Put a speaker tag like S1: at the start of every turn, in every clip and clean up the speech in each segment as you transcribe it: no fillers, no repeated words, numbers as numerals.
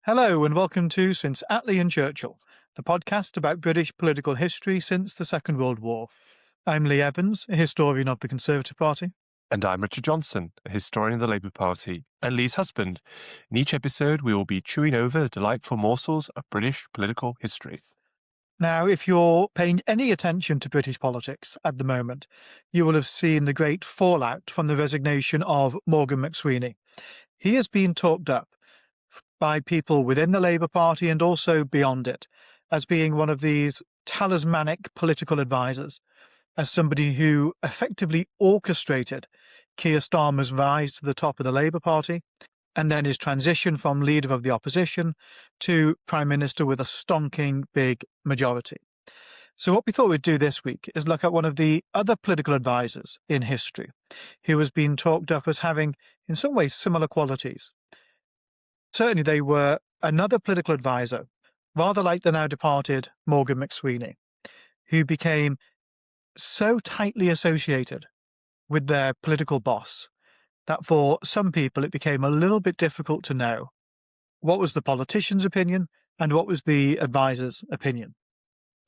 S1: Hello and welcome to Since Attlee Churchill, the podcast about British political history since the Second World War. I'm Lee Evans, a historian of the Conservative Party.
S2: And I'm Richard Johnson, a historian of the Labour Party and Lee's husband. In each episode, we will be chewing over delightful morsels of British political history.
S1: Now, if you're paying any attention to British politics at the moment, you will have seen the great fallout from the resignation of Morgan McSweeney. He has been talked up by people within the Labour Party and also beyond it as being one of these talismanic political advisors, as somebody who effectively orchestrated Keir Starmer's rise to the top of the Labour Party and then his transition from leader of the opposition to Prime Minister with a stonking big majority. So what we thought we'd do this week is look at one of the other political advisors in history who has been talked up as having, in some ways, similar qualities. Certainly they were another political advisor, rather like the now departed Morgan McSweeney, who became so tightly associated with their political boss that for some people it became a little bit difficult to know what was the politician's opinion and what was the advisor's opinion.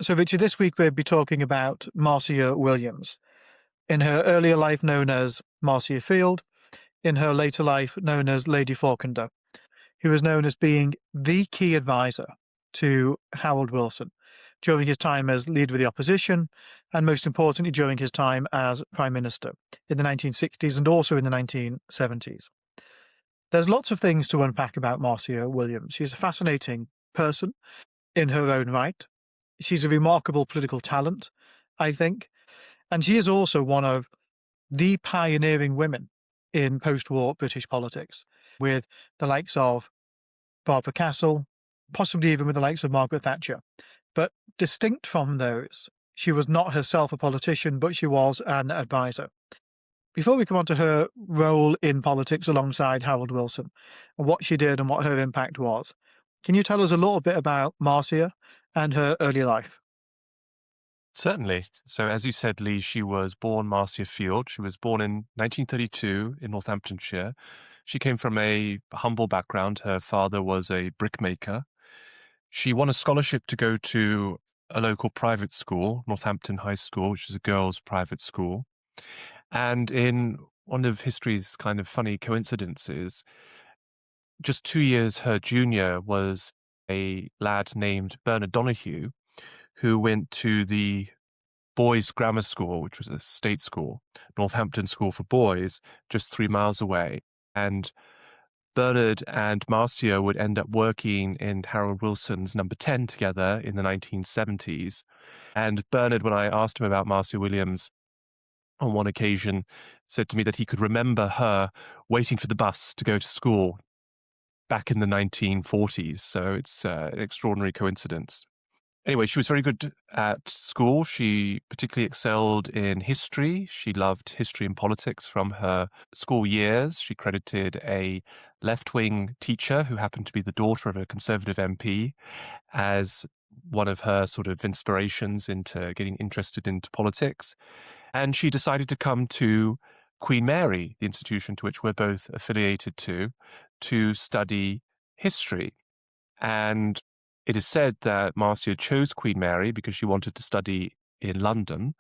S1: So, Richard, this week we'll be talking about Marcia Williams, in her earlier life known as Marcia Field, in her later life known as Lady Falkender, who was known as being the key advisor to Harold Wilson during his time as leader of the opposition, and most importantly, during his time as Prime Minister in the 1960s and also in the 1970s. There's lots of things to unpack about Marcia Williams. She's a fascinating person in her own right. She's a remarkable political talent, I think, and she is also one of the pioneering women in post-war British politics, with the likes of Barbara Castle, possibly even with the likes of Margaret Thatcher. But distinct from those, she was not herself a politician, but she was an advisor. Before we come on to her role in politics alongside Harold Wilson, and what she did and what her impact was, can you tell us a little bit about Marcia and her early life?
S2: Certainly. So as you said, Lee, she was born Marcia Field. She was born in 1932 in Northamptonshire. She came from a humble background. Her father was a brickmaker. She won a scholarship to go to a local private school, Northampton High School, which is a girls' private school. And in one of history's kind of funny coincidences, just 2 years her junior was a lad named Bernard Donahue, who went to the boys' grammar school, which was a state school, Northampton School for Boys, just 3 miles away. And Bernard and Marcia would end up working in Harold Wilson's Number 10 together in the 1970s. And Bernard, when I asked him about Marcia Williams on one occasion, said to me that he could remember her waiting for the bus to go to school back in the 1940s. So it's an extraordinary coincidence. Anyway, she was very good at school. She particularly excelled in history. She loved history and politics from her school years. She credited a left-wing teacher who happened to be the daughter of a Conservative MP as one of her sort of inspirations into getting interested into politics. And she decided to come to Queen Mary, the institution to which we're both affiliated to study history. And it is said that Marcia chose Queen Mary because she wanted to study in London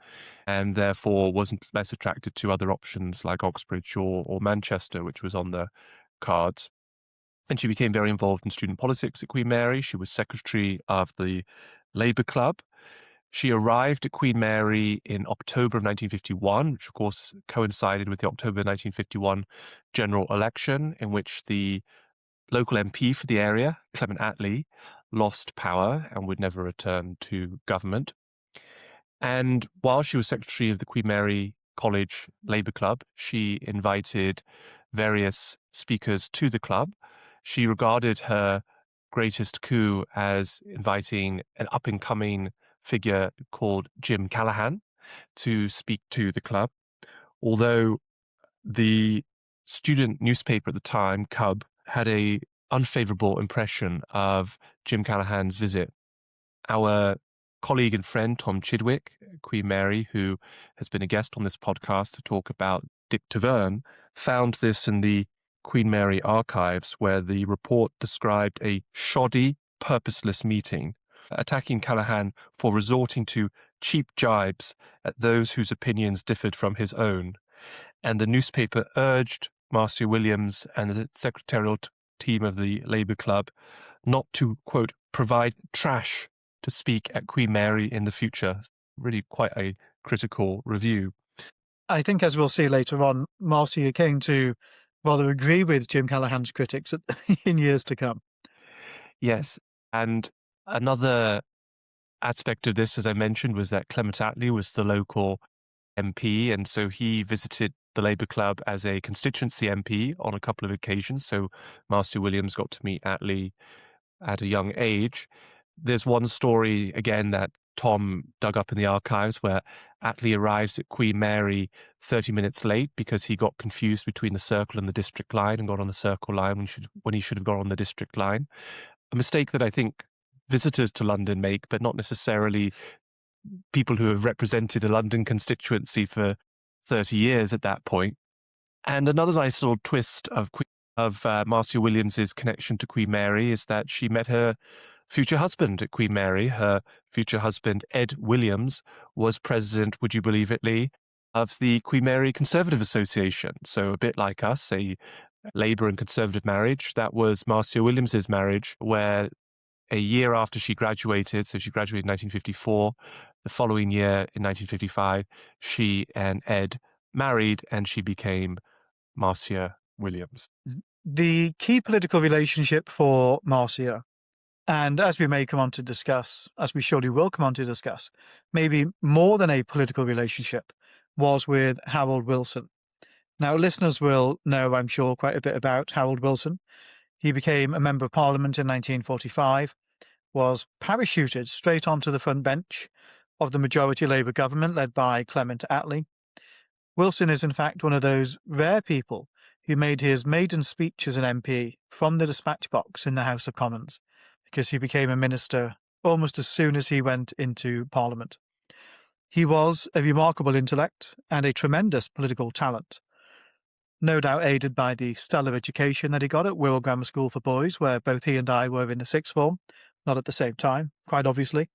S2: and therefore wasn't less attracted to other options like Oxbridge or Manchester, which was on the cards. And she became very involved in student politics at Queen Mary. She was secretary of the Labour Club. She arrived at Queen Mary in October of 1951, which of course coincided with the October 1951 general election, in which the local MP for the area, Clement Attlee, lost power and would never return to government. And while she was secretary of the Queen Mary College Labour Club, she invited various speakers to the club. She regarded her greatest coup as inviting an up-and-coming figure called Jim Callaghan to speak to the club, although the student newspaper at the time, Cub, had a unfavorable impression of Jim Callaghan's visit. Our colleague and friend, Tom Chidwick, Queen Mary, who has been a guest on this podcast to talk about Dick Taverne, found this in the Queen Mary archives, where the report described a shoddy, purposeless meeting, attacking Callaghan for resorting to cheap jibes at those whose opinions differed from his own. And the newspaper urged Marcia Williams and the secretarial team of the Labour Club not to, quote, provide trash to speak at Queen Mary in the future. Really quite a critical review.
S1: I think, as we'll see later on, Marcia came to rather agree with Jim Callaghan's critics in years to come.
S2: Yes. And another aspect of this, as I mentioned, was that Clement Attlee was the local MP, and so he visited the Labour Club as a constituency MP on a couple of occasions. So Marcia Williams got to meet Attlee at a young age. There's one story, again, that Tom dug up in the archives where Attlee arrives at Queen Mary 30 minutes late because he got confused between the Circle and the District line and got on the Circle line when he should have got on the District line. A mistake that I think visitors to London make, but not necessarily people who have represented a London constituency for 30 years at that point. And another nice little twist of Marcia Williams's connection to Queen Mary is that she met her future husband at Queen Mary. Her future husband, Ed Williams, was president, would you believe it, Lee, of the Queen Mary Conservative Association. So a bit like us, a Labour and Conservative marriage. That was Marcia Williams's marriage, where a year after she graduated, so she graduated in 1954, the following year in 1955, she and Ed married and she became Marcia Williams.
S1: The key political relationship for Marcia, and as we may come on to discuss, as we surely will come on to discuss, maybe more than a political relationship, was with Harold Wilson. Now, listeners will know, I'm sure, quite a bit about Harold Wilson. He became a Member of Parliament in 1945, was parachuted straight onto the front bench of the majority Labour government led by Clement Attlee. Wilson is, in fact, one of those rare people who made his maiden speech as an MP from the dispatch box in the House of Commons, because he became a minister almost as soon as he went into Parliament. He was a remarkable intellect and a tremendous political talent, no doubt aided by the stellar education that he got at Wirral Grammar School for Boys, where both he and I were in the sixth form, not at the same time, quite obviously.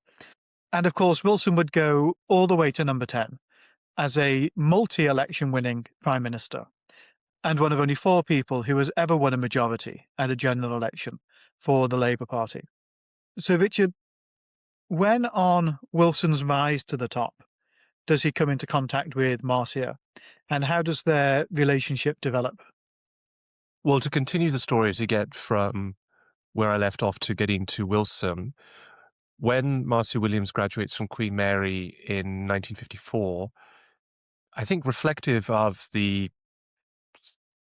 S1: And of course, Wilson would go all the way to number 10 as a multi-election winning Prime Minister, and one of only 4 people who has ever won a majority at a general election for the Labour Party. So, Richard, when on Wilson's rise to the top, does he come into contact with Marcia, and how does their relationship develop?
S2: Well, to continue the story, to get from where I left off to getting to Wilson, when Marcia Williams graduates from Queen Mary in 1954, I think reflective of the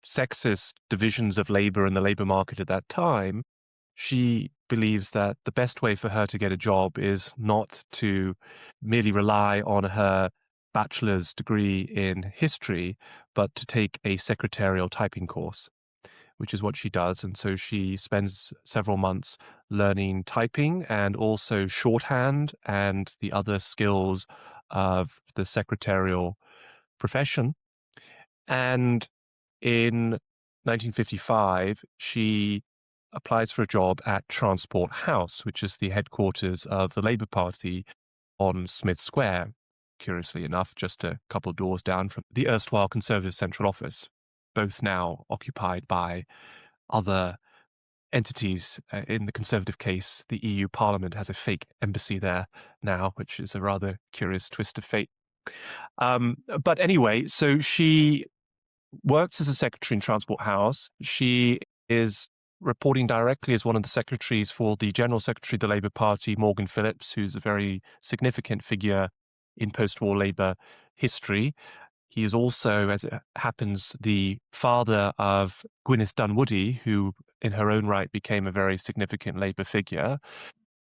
S2: sexist divisions of Labour and the Labour market at that time, she believes that the best way for her to get a job is not to merely rely on her bachelor's degree in history, but to take a secretarial typing course, which is what she does. And so she spends several months learning typing and also shorthand and the other skills of the secretarial profession. And in 1955, she applies for a job at Transport House, which is the headquarters of the Labour Party on Smith Square, curiously enough, just a couple of doors down from the erstwhile Conservative Central Office, both now occupied by other entities. In the Conservative case, the EU Parliament has a fake embassy there now, which is a rather curious twist of fate. But anyway, so she works as a secretary in Transport House. She is reporting directly as one of the secretaries for the General Secretary of the Labour Party, Morgan Phillips, who's a very significant figure in post-war Labour history. He is also, as it happens, the father of Gwyneth Dunwoody, who in her own right became a very significant Labour figure.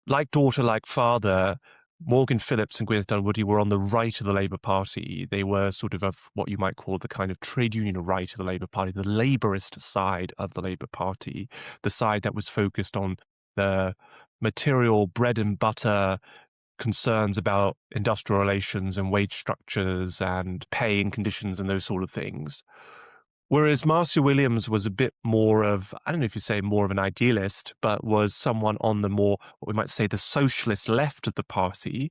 S2: Like daughter, like father, Morgan Phillips and Gwyneth Dunwoody were on the right of the Labour Party. They were sort of what you might call the kind of trade union right of the Labour Party, the Labourist side of the Labour Party, the side that was focused on the material bread and butter concerns about industrial relations and wage structures and pay and conditions and those sort of things. Whereas Marcia Williams was a bit more of, I don't know if you say more of an idealist, but was someone on the more, what we might say, the socialist left of the party,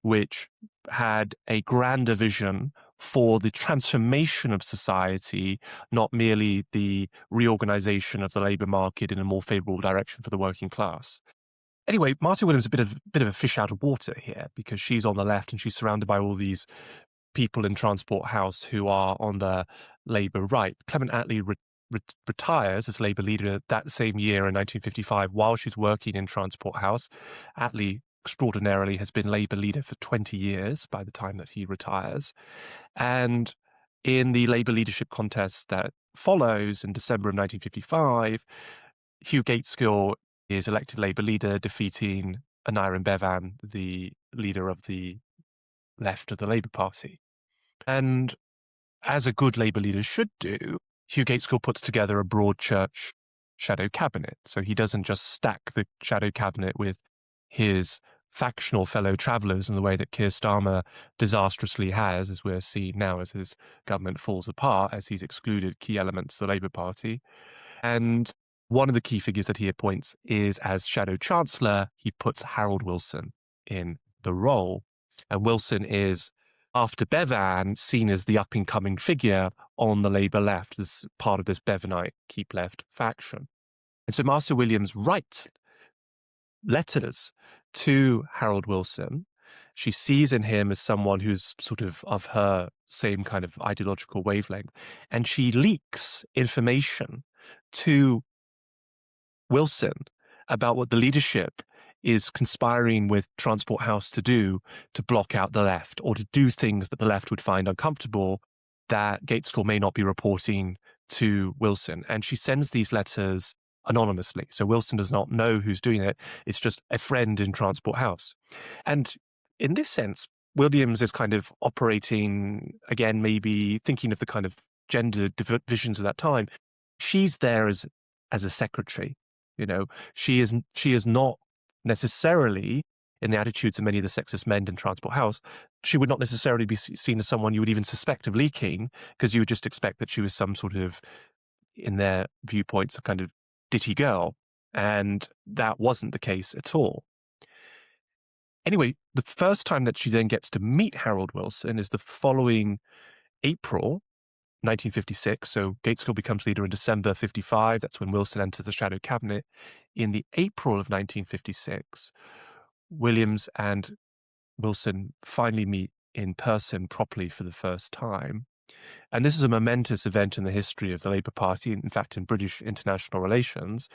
S2: which had a grander vision for the transformation of society, not merely the reorganization of the labor market in a more favorable direction for the working class. Anyway, Marcia Williams is a bit of a fish out of water here, because she's on the left and she's surrounded by all these people in Transport House who are on the Labour right. Clement Attlee retires as Labour leader that same year in 1955 while she's working in Transport House. Attlee extraordinarily has been Labour leader for 20 years by the time that he retires. And in the Labour leadership contest that follows in December of 1955, Hugh Gaitskell is elected Labour leader, defeating Aneurin Bevan, the leader of the left of the Labour Party. And as a good Labour leader should do, Hugh Gaitskell puts together a broad church shadow cabinet. So he doesn't just stack the shadow cabinet with his factional fellow travellers in the way that Keir Starmer disastrously has, as we're seeing now as his government falls apart, as he's excluded key elements of the Labour Party. And one of the key figures that he appoints is, as Shadow Chancellor, he puts Harold Wilson in the role. And Wilson is, after Bevan, seen as the up-and-coming figure on the Labour left, as part of this Bevanite Keep Left faction. And so Marcia Williams writes letters to Harold Wilson. She sees in him as someone who's sort of her same kind of ideological wavelength, and she leaks information to Wilson about what the leadership is conspiring with Transport House to do to block out the left, or to do things that the left would find uncomfortable that Gaitskell may not be reporting to Wilson. And she sends these letters anonymously. So Wilson does not know who's doing it. It's just a friend in Transport House. And in this sense, Williams is kind of operating, again, maybe thinking of the kind of gender divisions of that time. She's there as a secretary. You know, she is not necessarily, in the attitudes of many of the sexist men in Transport House, she would not necessarily be seen as someone you would even suspect of leaking, because you would just expect that she was some sort of, in their viewpoints, a kind of ditty girl. And that wasn't the case at all. Anyway, the first time that she then gets to meet Harold Wilson is the following April 1956. So Gaitskell becomes leader in December 55. That's when Wilson enters the shadow cabinet. In the April of 1956, Williams and Wilson finally meet in person properly for the first time. And this is a momentous event in the history of the Labour Party, in fact, in British international relations.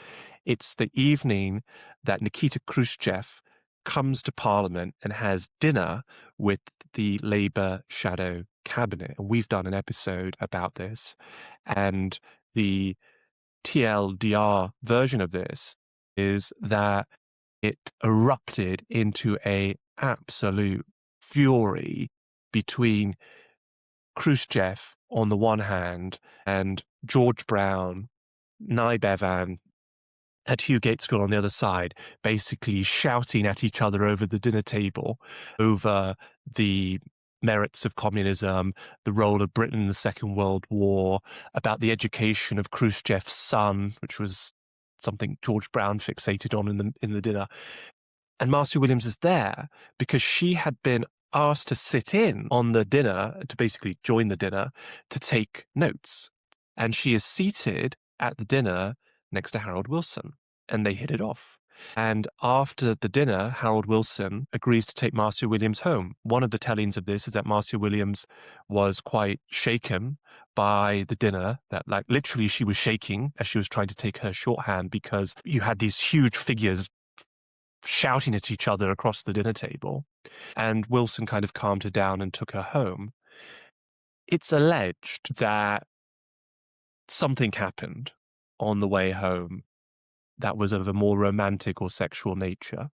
S2: It's the evening that Nikita Khrushchev comes to Parliament and has dinner with the Labour shadow cabinet. And we've done an episode about this. And the TLDR version of this is that it erupted into a absolute fury between Khrushchev on the one hand and George Brown, Nye Bevan, and Hugh Gaitskell on the other side, basically shouting at each other over the dinner table over the merits of communism, the role of Britain in the Second World War, about the education of Khrushchev's son, which was something George Brown fixated on in the dinner. And Marcia Williams is there because she had been asked to sit in on the dinner, to basically join the dinner, to take notes. And she is seated at the dinner next to Harold Wilson, and they hit it off. And after the dinner, Harold Wilson agrees to take Marcia Williams home. One of the tellings of this is that Marcia Williams was quite shaken by the dinner, that like literally she was shaking as she was trying to take her shorthand, because you had these huge figures shouting at each other across the dinner table. And Wilson kind of calmed her down and took her home. It's alleged that something happened on the way home that was of a more romantic or sexual nature.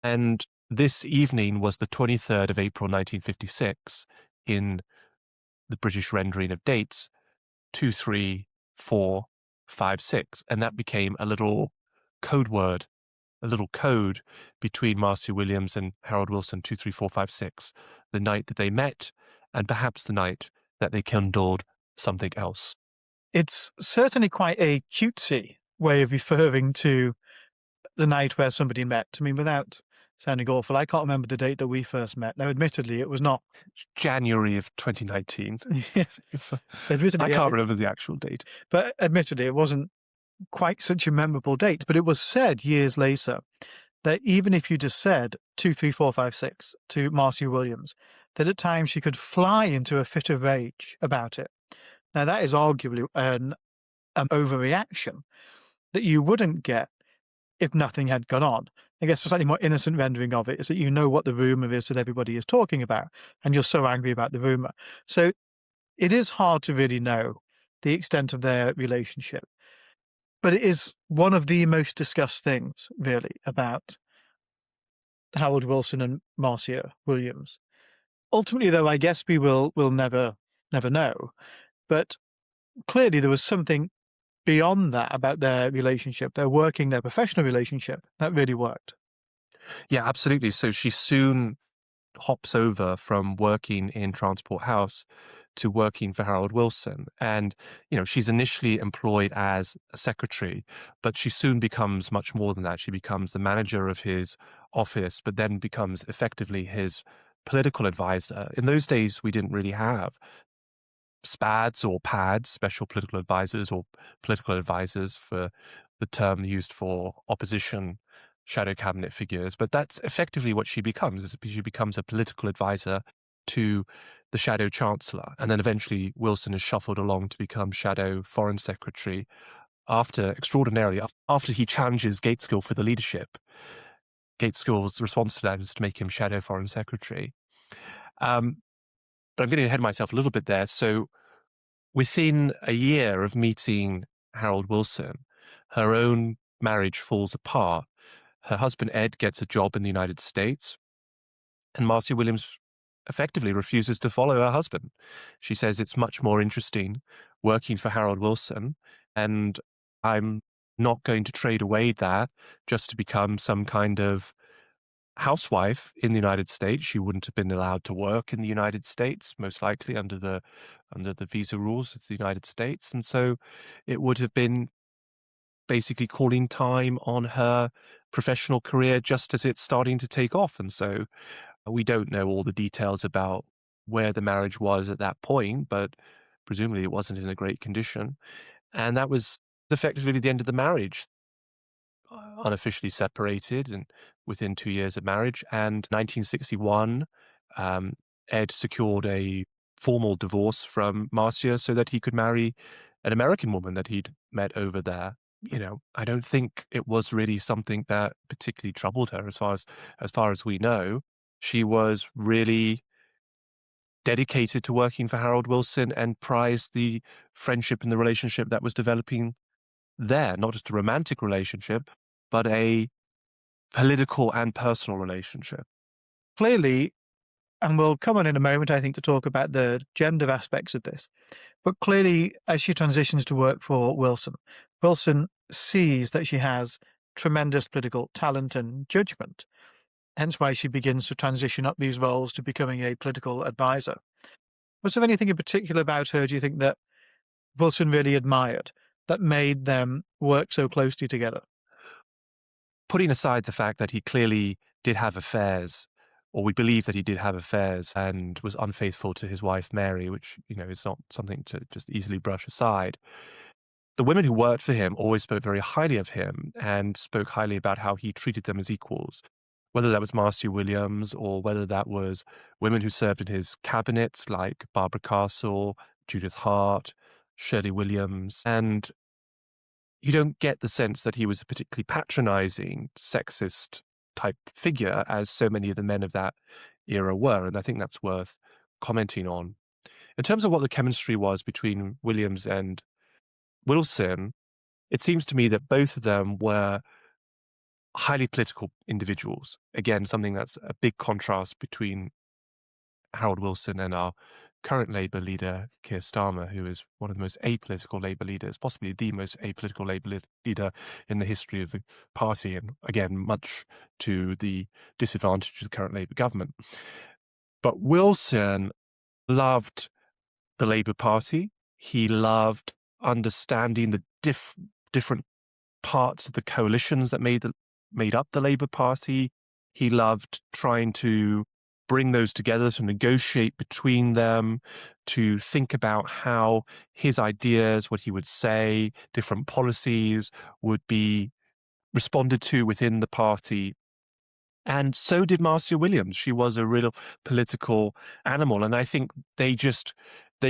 S2: And this evening was the 23rd of April 1956 in the British rendering of dates, 23456. And that became a little code word, a little code between Marcia Williams and Harold Wilson, 23456, the night that they met, and perhaps the night that they kindled something else.
S1: It's certainly quite a cutesy way of referring to the night where somebody met. I mean, without sounding awful, I can't remember the date that we first met. Now, admittedly, it was not.
S2: January of 2019.
S1: Yes,
S2: I
S1: admittedly,
S2: can't remember the actual date.
S1: but admittedly, it wasn't quite such a memorable date. But it was said years later that even if you just said 2, 3, 4, 5, 6 to Marcia Williams, that at times she could fly into a fit of rage about it. Now, that is arguably an overreaction that you wouldn't get if nothing had gone on. I guess a slightly more innocent rendering of it is that you know what the rumour is that everybody is talking about, and you're so angry about the rumour. So it is hard to really know the extent of their relationship. But it is one of the most discussed things, really, about Harold Wilson and Marcia Williams. Ultimately, though, I guess we'll never know. But clearly there was something beyond that about their relationship, their professional relationship, that really worked.
S2: Yeah, absolutely. So she soon hops over from working in Transport House to working for Harold Wilson. And, she's initially employed as a secretary, but she soon becomes much more than that. She becomes the manager of his office, but then becomes effectively his political advisor. In those days, we didn't really have SPADs or PADs, special political advisors, or political advisors for the term used for opposition shadow cabinet figures. But that's effectively what she becomes. Is she becomes a political advisor to the shadow chancellor. And then eventually Wilson is shuffled along to become shadow foreign secretary after he challenges Gateskill for the leadership. Gateskill's response to that is to make him shadow foreign secretary. But I'm getting ahead of myself a little bit there. So within a year of meeting Harold Wilson, her own marriage falls apart. Her husband, Ed, gets a job in the United States, and Marcia Williams effectively refuses to follow her husband. She says it's much more interesting working for Harold Wilson, and I'm not going to trade away that just to become some kind of housewife in the United States. She wouldn't have been allowed to work in the United States, most likely under the visa rules of the United States. And so it would have been basically calling time on her professional career just as it's starting to take off. And so we don't know all the details about where the marriage was at that point, but presumably it wasn't in a great condition. And that was effectively the end of the marriage. Unofficially separated and within 2 years of marriage. And 1961, Ed secured a formal divorce from Marcia so that he could marry an American woman that he'd met over there. I don't think it was really something that particularly troubled her as far as we know. She was really dedicated to working for Harold Wilson and prized the friendship and the relationship that was developing there, not just a romantic relationship, but a political and personal relationship.
S1: Clearly, and we'll come on in a moment, I think, to talk about the gender aspects of this, but clearly, as she transitions to work for Wilson, Wilson sees that she has tremendous political talent and judgment, hence why she begins to transition up these roles to becoming a political advisor. Was there anything in particular about her, do you think, that Wilson really admired that made them work so closely together?
S2: Putting aside the fact that he clearly did have affairs, or we believe that he did have affairs and was unfaithful to his wife, Mary, which, is not something to just easily brush aside. The women who worked for him always spoke very highly of him and spoke highly about how he treated them as equals, whether that was Marcia Williams or whether that was women who served in his cabinets like Barbara Castle, Judith Hart, Shirley Williams. And you don't get the sense that he was a particularly patronizing, sexist type figure as so many of the men of that era were. And I think that's worth commenting on. In terms of what the chemistry was between Williams and Wilson, it seems to me that both of them were highly political individuals. Again, something that's a big contrast between Harold Wilson and our current Labour leader, Keir Starmer, who is one of the most apolitical Labour leaders, possibly the most apolitical Labour leader in the history of the party, and again, much to the disadvantage of the current Labour government. But Wilson loved the Labour Party. He loved understanding the different parts of the coalitions that made up the Labour Party. He loved trying to bring those together, to negotiate between them, to think about how his ideas, what he would say, different policies would be responded to within the party. And so did Marcia Williams. She was a real political animal. And I think they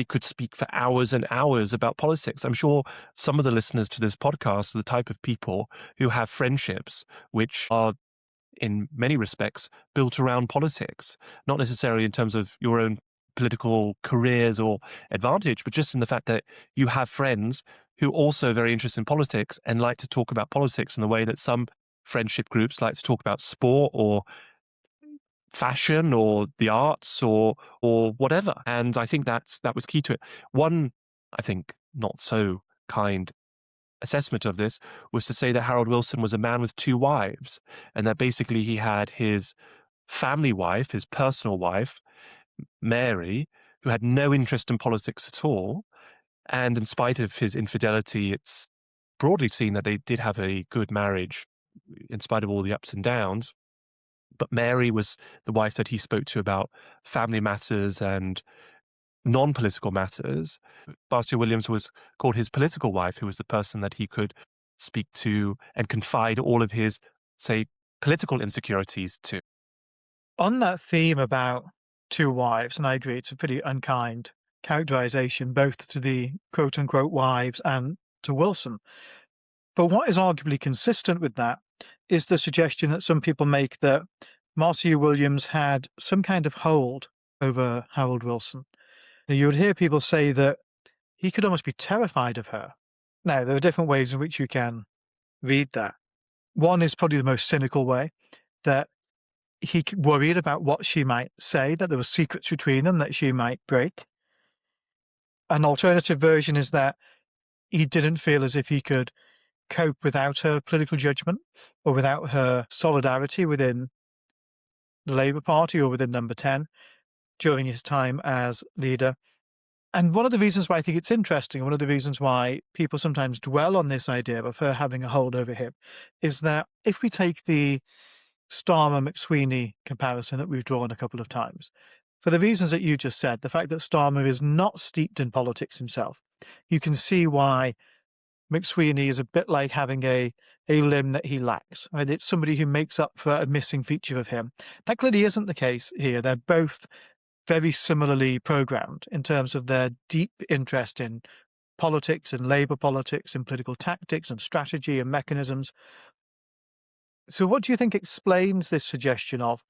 S2: could speak for hours and hours about politics. I'm sure some of the listeners to this podcast are the type of people who have friendships which are, in many respects, built around politics, not necessarily in terms of your own political careers or advantage, but just in the fact that you have friends who also are very interested in politics and like to talk about politics in the way that some friendship groups like to talk about sport or fashion or the arts or whatever. And I think that was key to it. One, I think, not so kind assessment of this was to say that Harold Wilson was a man with two wives, and that basically he had his family wife, his personal wife, Mary, who had no interest in politics at all. And in spite of his infidelity, it's broadly seen that they did have a good marriage in spite of all the ups and downs. But Mary was the wife that he spoke to about family matters and non-political matters. Marcia Williams was called his political wife, who was the person that he could speak to and confide all of his, say, political insecurities to.
S1: On that theme about two wives, and I agree it's a pretty unkind characterization both to the quote-unquote wives and to Wilson. But what is arguably consistent with that is the suggestion that some people make that Marcia Williams had some kind of hold over Harold Wilson. Now, you would hear people say that he could almost be terrified of her. Now, there are different ways in which you can read that. One is probably the most cynical way, that he worried about what she might say, that there were secrets between them that she might break. An alternative version is that he didn't feel as if he could cope without her political judgment or without her solidarity within the Labour Party or within Number 10 during his time as leader. And one of the reasons why I think it's interesting, one of the reasons why people sometimes dwell on this idea of her having a hold over him, is that if we take the Starmer-McSweeney comparison that we've drawn a couple of times, for the reasons that you just said, the fact that Starmer is not steeped in politics himself, you can see why McSweeney is a bit like having a limb that he lacks. Right? It's somebody who makes up for a missing feature of him. That clearly isn't the case here. They're both very similarly programmed in terms of their deep interest in politics and Labour politics and political tactics and strategy and mechanisms. So what do you think explains this suggestion of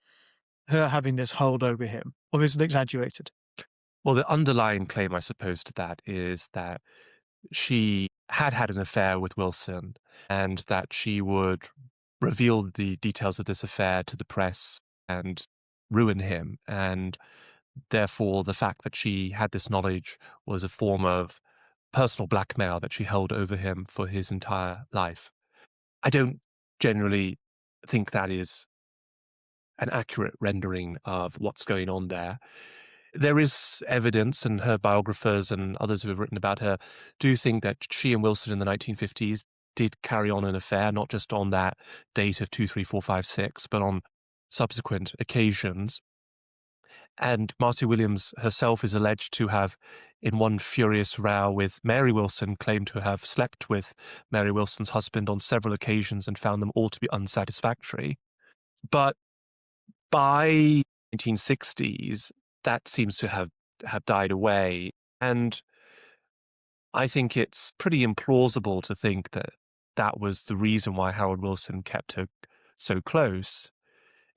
S1: her having this hold over him, or is it exaggerated?
S2: Well, the underlying claim, I suppose, to that is that she had an affair with Wilson and that she would reveal the details of this affair to the press and ruin him. And therefore, the fact that she had this knowledge was a form of personal blackmail that she held over him for his entire life. I don't generally think that is an accurate rendering of what's going on there. There is evidence, and her biographers and others who have written about her do think that she and Wilson in the 1950s did carry on an affair, not just on that date of 2, 3, 4, 5, 6, but on subsequent occasions. And Marcia Williams herself is alleged to have, in one furious row with Mary Wilson, claimed to have slept with Mary Wilson's husband on several occasions and found them all to be unsatisfactory. But by 1960s, that seems to have died away. And I think it's pretty implausible to think that that was the reason why Harold Wilson kept her so close.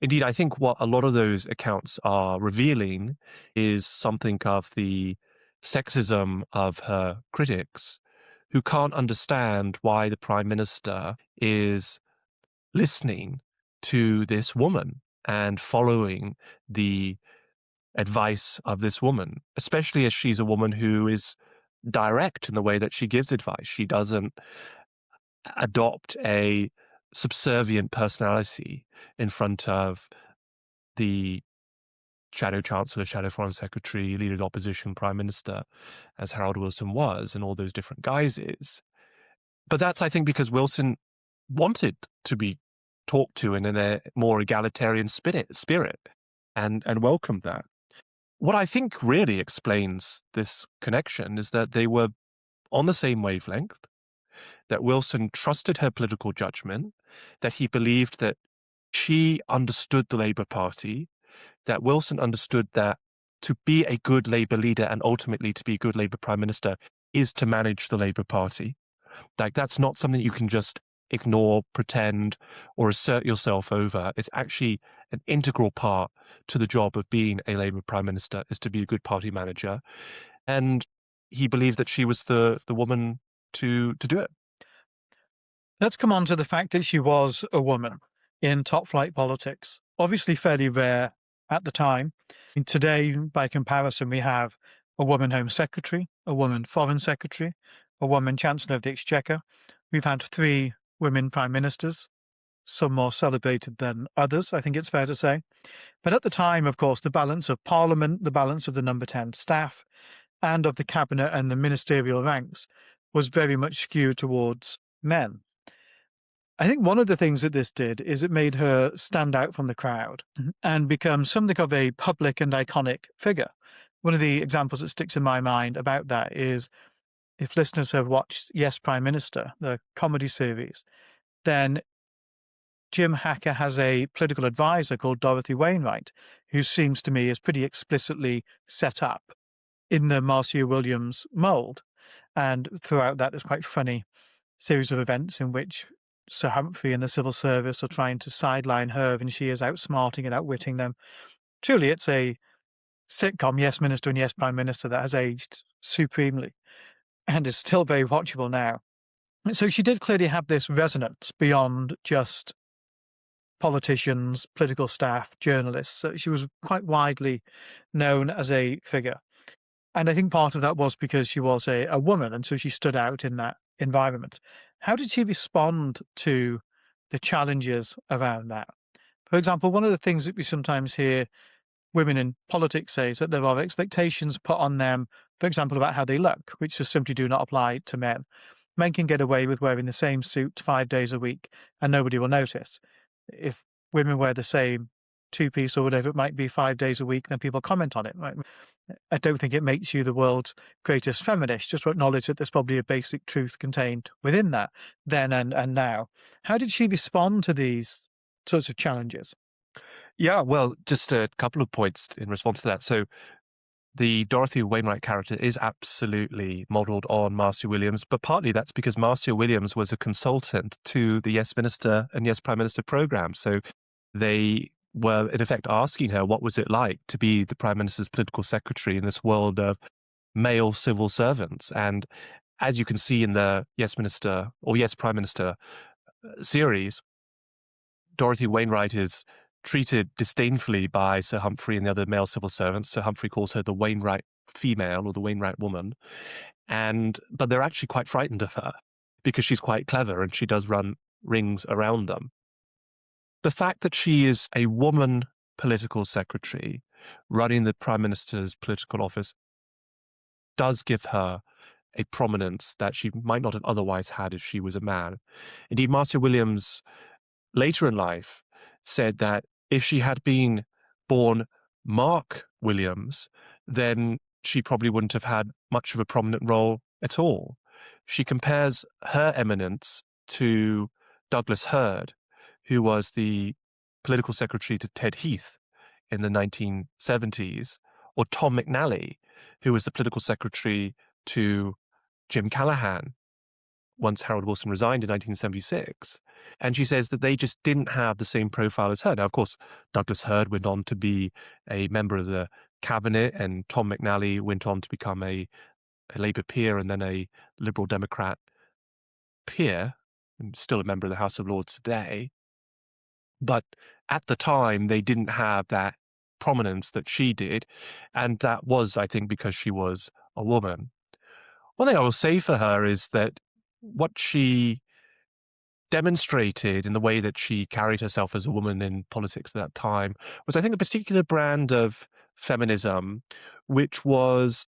S2: Indeed, I think what a lot of those accounts are revealing is something of the sexism of her critics, who can't understand why the Prime Minister is listening to this woman and following the advice of this woman, especially as she's a woman who is direct in the way that she gives advice. She doesn't adopt a subservient personality in front of the shadow chancellor, shadow foreign secretary, leader of the opposition, prime minister, as Harold Wilson was, in all those different guises. But that's, I think, because Wilson wanted to be talked to in a more egalitarian spirit and welcomed that. What I think really explains this connection is that they were on the same wavelength, that Wilson trusted her political judgment, that he believed that she understood the Labour Party, that Wilson understood that to be a good Labour leader and ultimately to be a good Labour Prime Minister is to manage the Labour Party. Like, that's not something you can just ignore, pretend, or assert yourself over. It's actually an integral part to the job of being a Labour Prime Minister, is to be a good party manager. And he believed that she was the woman to do it.
S1: Let's come on to the fact that she was a woman in top flight politics. Obviously fairly rare at the time. Today, by comparison, we have a woman Home Secretary, a woman Foreign Secretary, a woman Chancellor of the Exchequer. We've had 3 women Prime Ministers, some more celebrated than others, I think it's fair to say. But at the time, of course, the balance of Parliament, the balance of the number 10 staff, and of the cabinet and the ministerial ranks was very much skewed towards men. I think one of the things that this did is it made her stand out from the crowd and become something of a public and iconic figure. One of the examples that sticks in my mind about that is, if listeners have watched Yes, Prime Minister, the comedy series, then Jim Hacker has a political advisor called Dorothy Wainwright, who seems to me is pretty explicitly set up in the Marcia Williams mould. And throughout that, there's quite funny series of events in which Sir Humphrey and the civil service are trying to sideline her, and she is outsmarting and outwitting them. Truly, it's a sitcom, Yes Minister and Yes Prime Minister, that has aged supremely and is still very watchable now. So she did clearly have this resonance beyond just politicians, political staff, journalists. So she was quite widely known as a figure. And I think part of that was because she was a woman, and so she stood out in that environment. How did she respond to the challenges around that? For example, one of the things that we sometimes hear women in politics say is that there are expectations put on them, for example, about how they look, which just simply do not apply to men. Men can get away with wearing the same suit 5 days a week and nobody will notice. If women wear the same two-piece or whatever it might be 5 days a week, then people comment on it. Right? I don't think it makes you the world's greatest feminist, just to acknowledge that there's probably a basic truth contained within that then and now. How did she respond to these sorts of challenges?
S2: Yeah, well, just a couple of points in response to that. So the Dorothy Wainwright character is absolutely modelled on Marcia Williams, but partly that's because Marcia Williams was a consultant to the Yes Minister and Yes Prime Minister programme. So they were, in effect, asking her what was it like to be the Prime Minister's political secretary in this world of male civil servants. And as you can see in the Yes Minister or Yes Prime Minister series, Dorothy Wainwright is treated disdainfully by Sir Humphrey and the other male civil servants. Sir Humphrey calls her the Wainwright female or the Wainwright woman. But they're actually quite frightened of her because she's quite clever and she does run rings around them. The fact that she is a woman political secretary running the Prime Minister's political office does give her a prominence that she might not have otherwise had if she was a man. Indeed, Marcia Williams, later in life, said that if she had been born Mark Williams, then she probably wouldn't have had much of a prominent role at all. She compares her eminence to Douglas Hurd, who was the political secretary to Ted Heath in the 1970s, or Tom McNally, who was the political secretary to Jim Callaghan once Harold Wilson resigned in 1976. And she says that they just didn't have the same profile as her. Now, of course, Douglas Hurd went on to be a member of the cabinet, and Tom McNally went on to become a Labour peer and then a Liberal Democrat peer, and still a member of the House of Lords today. But at the time, they didn't have that prominence that she did. And that was, I think, because she was a woman. One thing I will say for her is that what she demonstrated in the way that she carried herself as a woman in politics at that time was, I think, a particular brand of feminism, which was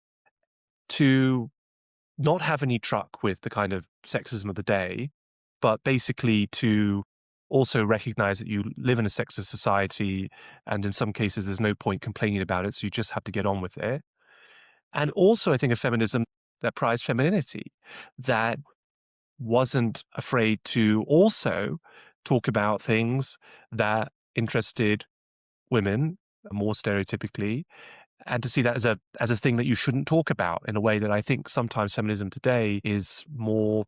S2: to not have any truck with the kind of sexism of the day, but basically to also recognize that you live in a sexist society, and in some cases there's no point complaining about it, so you just have to get on with it. And also, I think, a feminism that prized femininity, that wasn't afraid to also talk about things that interested women more stereotypically, and to see that as a thing that you shouldn't talk about, in a way that I think sometimes feminism today is more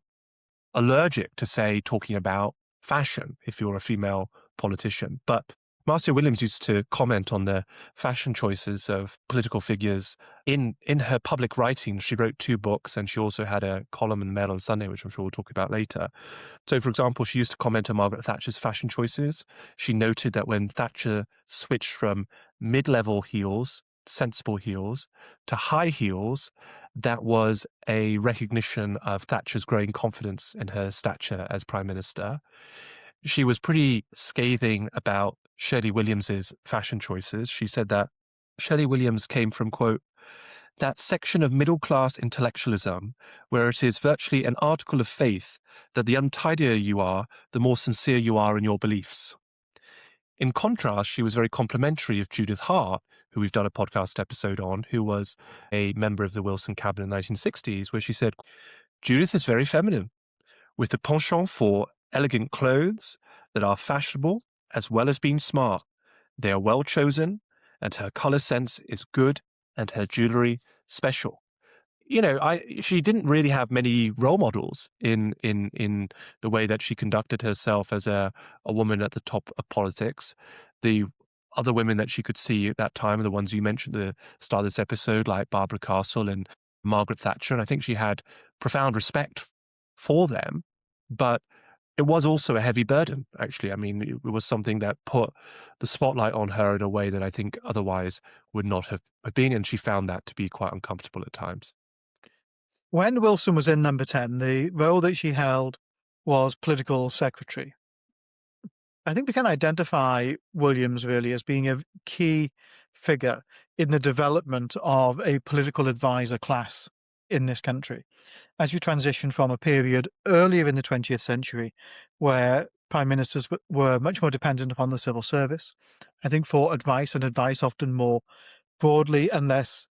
S2: allergic to, say, talking about fashion if you're a female politician. But Marcia Williams used to comment on the fashion choices of political figures in her public writing. She wrote 2 books, and she also had a column in the Mail on Sunday, which I'm sure we'll talk about later. So, for example, she used to comment on Margaret Thatcher's fashion choices. She noted that when Thatcher switched from mid-level heels, sensible heels, to high heels, that was a recognition of Thatcher's growing confidence in her stature as Prime Minister. She was pretty scathing about Shirley Williams's fashion choices. She said that Shirley Williams came from, quote, that section of middle-class intellectualism where it is virtually an article of faith that the untidier you are, the more sincere you are in your beliefs. In contrast, she was very complimentary of Judith Hart, who we've done a podcast episode on, who was a member of the Wilson cabinet in the 1960s, where she said, Judith is very feminine, with a penchant for elegant clothes that are fashionable as well as being smart. They are well chosen, and her color sense is good, and her jewelry special. You know, she didn't really have many role models in the way that she conducted herself as a woman at the top of politics. The other women that she could see at that time are the ones you mentioned at the start of this episode, like Barbara Castle and Margaret Thatcher, and I think she had profound respect for them, but it was also a heavy burden, actually. I mean, it was something that put the spotlight on her in a way that I think otherwise would not have been, and she found that to be quite uncomfortable at times.
S1: When Wilson was in Number 10, the role that she held was political secretary. I think we can identify Williams really as being a key figure in the development of a political advisor class in this country. As you transition from a period earlier in the 20th century where prime ministers were much more dependent upon the civil service, I think, for advice, and advice often more broadly and less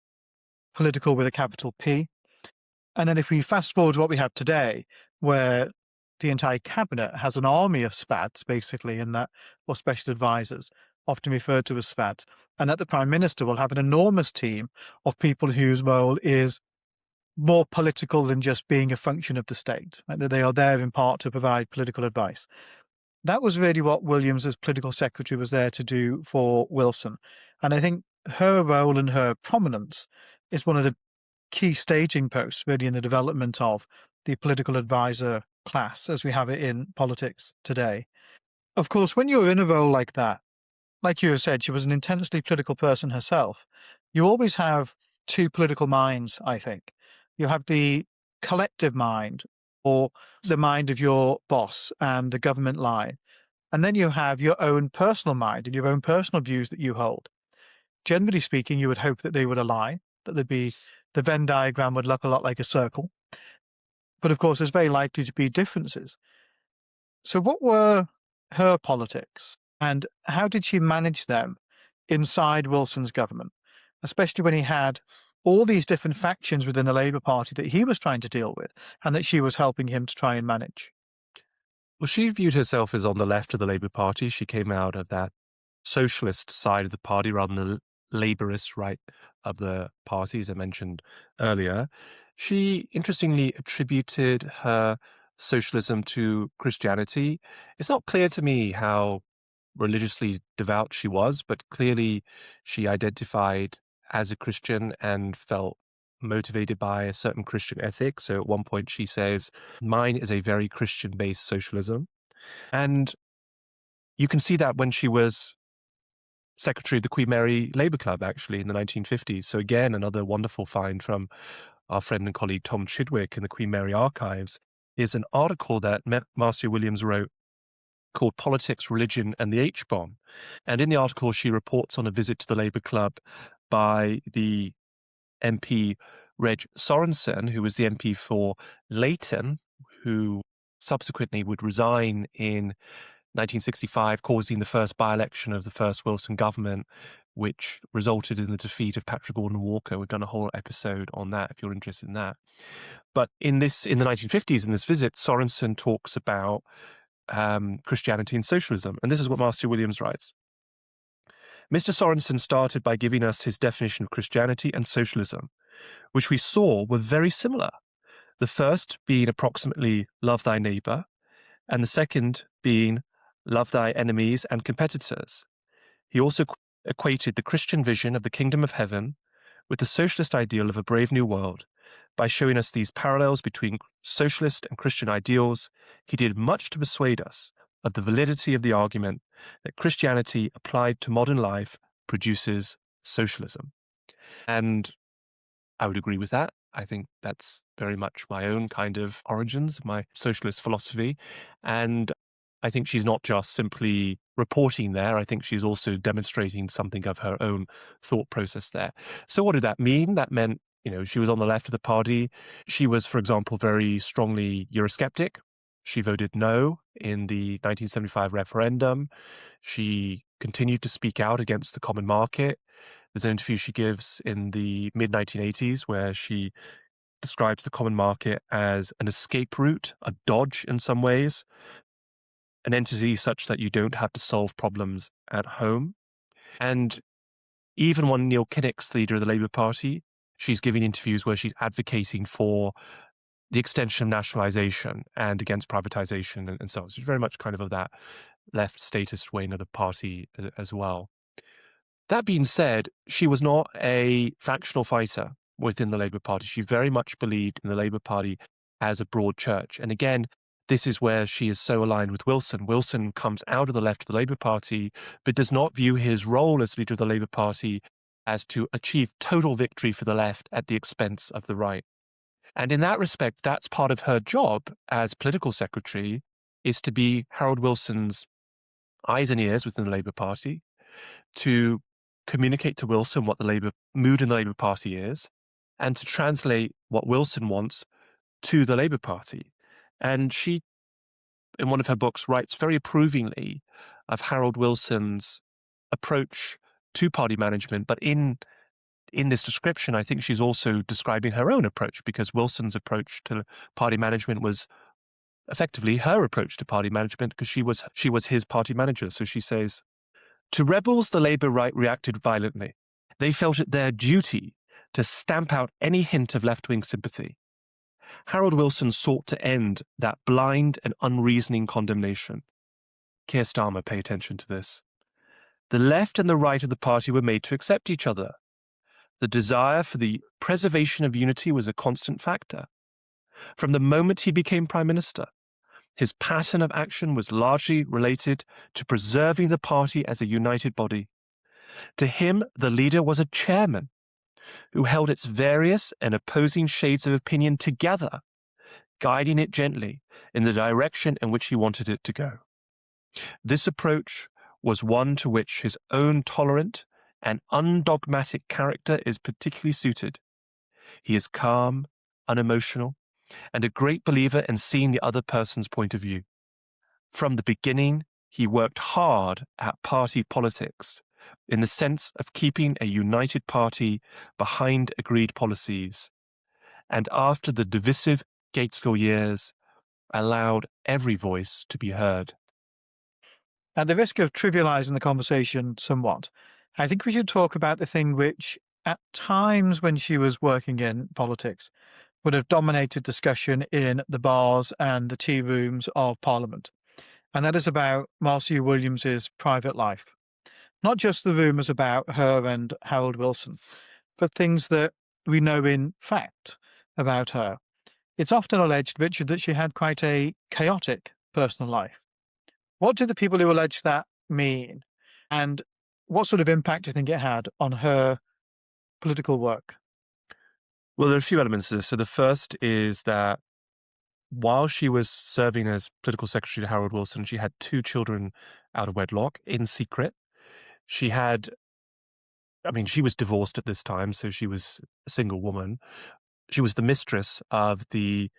S1: political with a capital P. And then if we fast forward to what we have today, where the entire cabinet has an army of SPADs, basically, in that, or special advisors, often referred to as SPADs, and that the prime minister will have an enormous team of people whose role is more political than just being a function of the state, right? That they are there in part to provide political advice. That was really what Williams as political secretary was there to do for Wilson. And I think her role and her prominence is one of the key staging posts really in the development of the political advisor class as we have it in politics today. Of course, when you're in a role like that, like you have said, she was an intensely political person herself. You always have 2 political minds, I think. You have the collective mind, or the mind of your boss and the government line. And then you have your own personal mind and your own personal views that you hold. Generally speaking, you would hope that they would align, that the Venn diagram would look a lot like a circle. But of course, there's very likely to be differences. So what were her politics, and how did she manage them inside Wilson's government, especially when he had all these different factions within the Labour Party that he was trying to deal with and that she was helping him to try and manage?
S2: Well, she viewed herself as on the left of the Labour Party. She came out of that socialist side of the party rather than the Labourist right of the party, as I mentioned earlier. She interestingly attributed her socialism to Christianity. It's not clear to me how religiously devout she was, but clearly she identified as a Christian and felt motivated by a certain Christian ethic. So at one point she says, mine is a very Christian-based socialism. And you can see that when she was secretary of the Queen Mary Labour Club, actually, in the 1950s. So again, another wonderful find from our friend and colleague Tom Chidwick in the Queen Mary Archives is an article that Marcia Williams wrote called Politics, Religion and the H-Bomb. And in the article, she reports on a visit to the Labour Club by the MP Reg Sorensen, who was the MP for Leighton, who subsequently would resign in 1965, causing the first by-election of the first Wilson government, which resulted in the defeat of Patrick Gordon Walker. We've done a whole episode on that if you're interested in that. But in the 1950s, in this visit, Sorensen talks about Christianity and socialism. And this is what Marcia Williams writes. Mr. Sorensen started by giving us his definition of Christianity and socialism, which we saw were very similar. The first being approximately love thy neighbor, and the second being love thy enemies and competitors. He also equated the Christian vision of the kingdom of heaven with the socialist ideal of a brave new world. By showing us these parallels between socialist and Christian ideals, he did much to persuade us of the validity of the argument that Christianity applied to modern life produces socialism. And I would agree with that. I think that's very much my own kind of origins, my socialist philosophy. And I think she's not just simply reporting there. I think she's also demonstrating something of her own thought process there. So what did that mean? That meant, she was on the left of the party. She was, for example, very strongly Eurosceptic. She voted no in the 1975 referendum. She continued to speak out against the common market. There's an interview she gives in the mid-1980s where she describes the common market as an escape route, a dodge in some ways, an entity such that you don't have to solve problems at home. And even when Neil Kinnock's leader of the Labour Party, she's giving interviews where she's advocating for the extension of nationalisation and against privatisation and so on. So she's very much kind of that left statist wing of the party as well. That being said, she was not a factional fighter within the Labour Party. She very much believed in the Labour Party as a broad church. And again, this is where she is so aligned with Wilson. Wilson comes out of the left of the Labour Party, but does not view his role as leader of the Labour Party as to achieve total victory for the left at the expense of the right. And in that respect, that's part of her job as political secretary, is to be Harold Wilson's eyes and ears within the Labour Party, to communicate to Wilson what the Labour mood in the Labour Party is, and to translate what Wilson wants to the Labour Party. And she, in one of her books, writes very approvingly of Harold Wilson's approach to party management. But in this description, I think she's also describing her own approach, because Wilson's approach to party management was effectively her approach to party management, because she was his party manager. So she says, "To rebels, the Labour right reacted violently. They felt it their duty to stamp out any hint of left-wing sympathy. Harold Wilson sought to end that blind and unreasoning condemnation." Keir Starmer, pay attention to this. "The left and the right of the party were made to accept each other. The desire for the preservation of unity was a constant factor. From the moment he became Prime Minister, his pattern of action was largely related to preserving the party as a united body. To him, the leader was a chairman who held its various and opposing shades of opinion together, guiding it gently in the direction in which he wanted it to go. This approach was one to which his own tolerant and undogmatic character is particularly suited. He is calm, unemotional, and a great believer in seeing the other person's point of view. From the beginning, he worked hard at party politics in the sense of keeping a united party behind agreed policies, and after the divisive Gatesville years, allowed every voice to be heard."
S1: At the risk of trivializing the conversation somewhat, I think we should talk about the thing which, at times when she was working in politics, would have dominated discussion in the bars and the tea rooms of Parliament. And that is about Marcia Williams's private life. Not just the rumours about her and Harold Wilson, but things that we know in fact about her. It's often alleged, Richard, that she had quite a chaotic personal life. What do the people who allege that mean? And what sort of impact do you think it had on her political work?
S2: Well, there are a few elements to this. So the first is that while she was serving as political secretary to Harold Wilson, she had 2 children out of wedlock in secret. She had I mean, she was divorced at this time, so she was a single woman. She was the mistress of the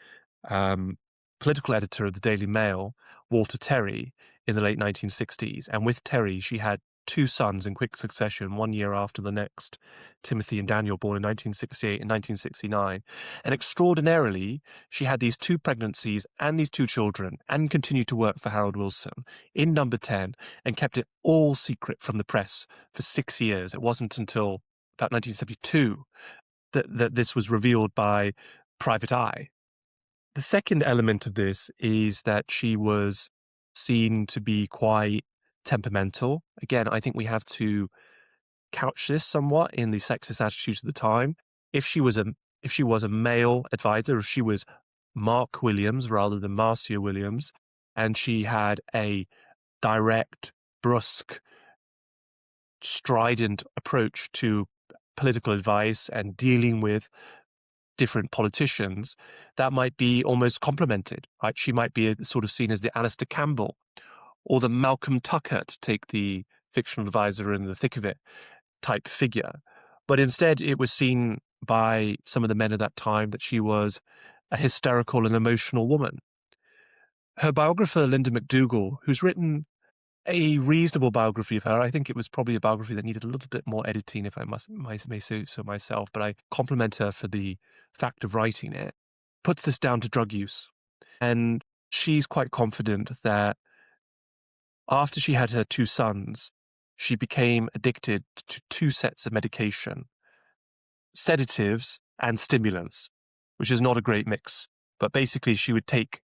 S2: um, political editor of the Daily Mail, Walter Terry, in the late 1960s. And with Terry, she had two sons in quick succession, 1 year after the next, Timothy and Daniel, born in 1968 and 1969. And extraordinarily, she had these two pregnancies and these two children and continued to work for Harold Wilson in Number 10 and kept it all secret from the press for 6 years. It wasn't until about 1972 that this was revealed by Private Eye. The second element of this is that she was seen to be quite temperamental. Again, I think we have to couch this somewhat in the sexist attitudes of the time. If she was a male advisor, if she was Mark Williams rather than Marcia Williams, and she had a direct, brusque, strident approach to political advice and dealing with different politicians, that might be almost complimented, right? She might be sort of seen as the Alistair Campbell or the Malcolm Tucker, to take the fictional advisor in the thick of it type figure. But instead, it was seen by some of the men of that time that she was a hysterical and emotional woman. Her biographer, Linda McDougall, who's written a reasonable biography of her. I think it was probably a biography that needed a little bit more editing, if I may say so myself, but I compliment her for the fact of writing it. Puts this down to drug use. And she's quite confident that after she had her two sons, she became addicted to two sets of medication, sedatives and stimulants, which is not a great mix. But basically, she would take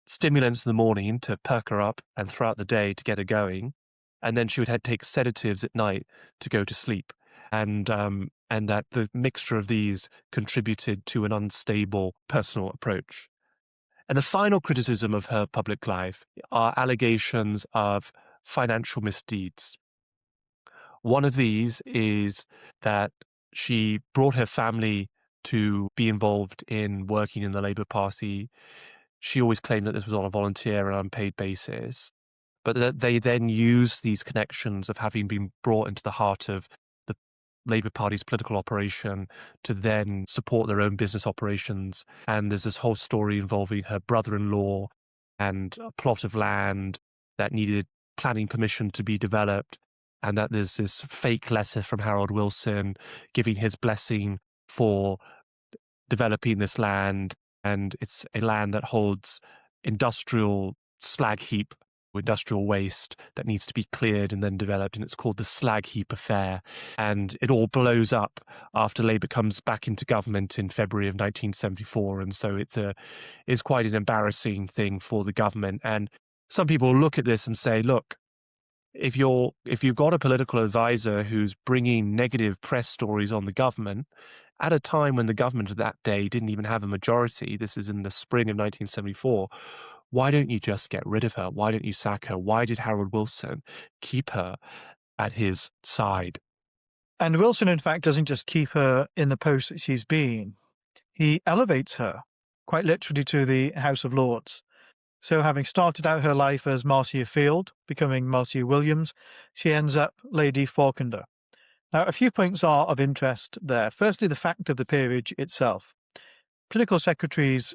S2: stimulants in the morning to perk her up and throughout the day to get her going. And then she would take sedatives at night to go to sleep. And that the mixture of these contributed to an unstable personal approach. And the final criticism of her public life are allegations of financial misdeeds. One of these is that she brought her family to be involved in working in the Labour Party. She always claimed that this was on a volunteer and unpaid basis, but that they then used these connections of having been brought into the heart of the Labour Party's political operation to then support their own business operations. And there's this whole story involving her brother-in-law and a plot of land that needed planning permission to be developed, and that there's this fake letter from Harold Wilson giving his blessing for developing this land. And it's a land that holds industrial slag heap, industrial waste that needs to be cleared and then developed. And it's called the Slag Heap Affair. And it all blows up after Labour comes back into government in February of 1974. And so it's quite an embarrassing thing for the government. And some people look at this and say, look, if you've got a political advisor who's bringing negative press stories on the government at a time when the government of that day didn't even have a majority, this is in the spring of 1974, why don't you just get rid of her? Why don't you sack her? Why did Harold Wilson keep her at his side?
S1: And Wilson, in fact, doesn't just keep her in the post that she's been. He elevates her, quite literally, to the House of Lords. So having started out her life as Marcia Field, becoming Marcia Williams, she ends up Lady Falkender. Now, a few points are of interest there. Firstly, the fact of the peerage itself. Political secretaries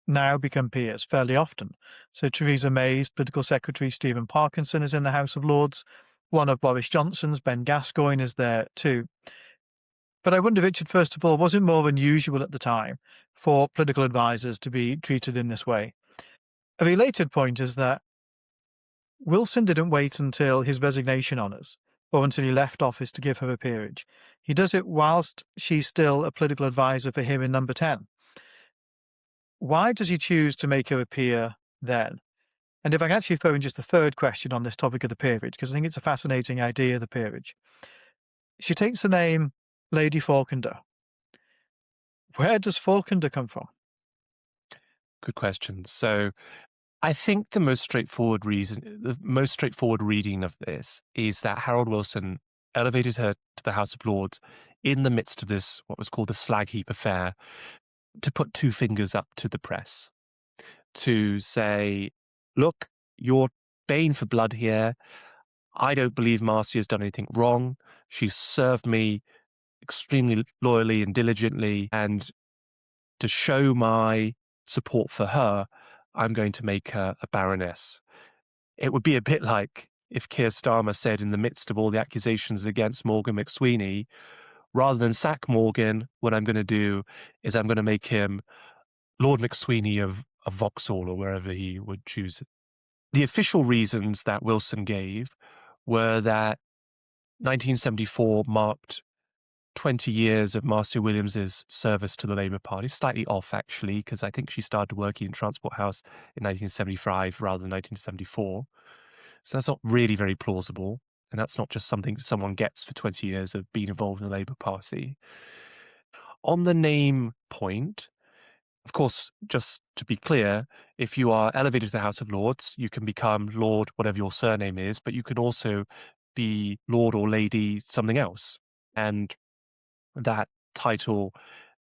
S1: now become peers fairly often. So Theresa May's political secretary, Stephen Parkinson, is in the House of Lords. One of Boris Johnson's, Ben Gascoigne, is there too. But I wonder, Richard, first of all, was it more unusual at the time for political advisors to be treated in this way? A related point is that Wilson didn't wait until his resignation honours or until he left office to give her a peerage. He does it whilst she's still a political advisor for him in Number 10. Why does he choose to make her a peer then? And if I can actually throw in just a third question on this topic of the peerage, because I think it's a fascinating idea, the peerage. She takes the name Lady Falkender. Where does Falkender come from?
S2: Good question. So I think the most straightforward reading of this is that Harold Wilson elevated her to the House of Lords in the midst of this, what was called the Slag Heap Affair, to put two fingers up to the press, to say, look, you're baying for blood here. I don't believe Marcia has done anything wrong. She's served me extremely loyally and diligently, and to show my support for her, I'm going to make her a baroness. It would be a bit like if Keir Starmer said in the midst of all the accusations against Morgan McSweeney, rather than sack Morgan, what I'm going to do is I'm going to make him Lord McSweeney of Vauxhall or wherever he would choose. The official reasons that Wilson gave were that 1974 marked 20 years of Marcia Williams's service to the Labour Party, slightly off actually, because I think she started working in Transport House in 1975 rather than 1974. So that's not really very plausible. And that's not just something someone gets for 20 years of being involved in the Labour Party. On the name point, of course, just to be clear, if you are elevated to the House of Lords, you can become Lord, whatever your surname is, but you can also be Lord or Lady something else. And that title,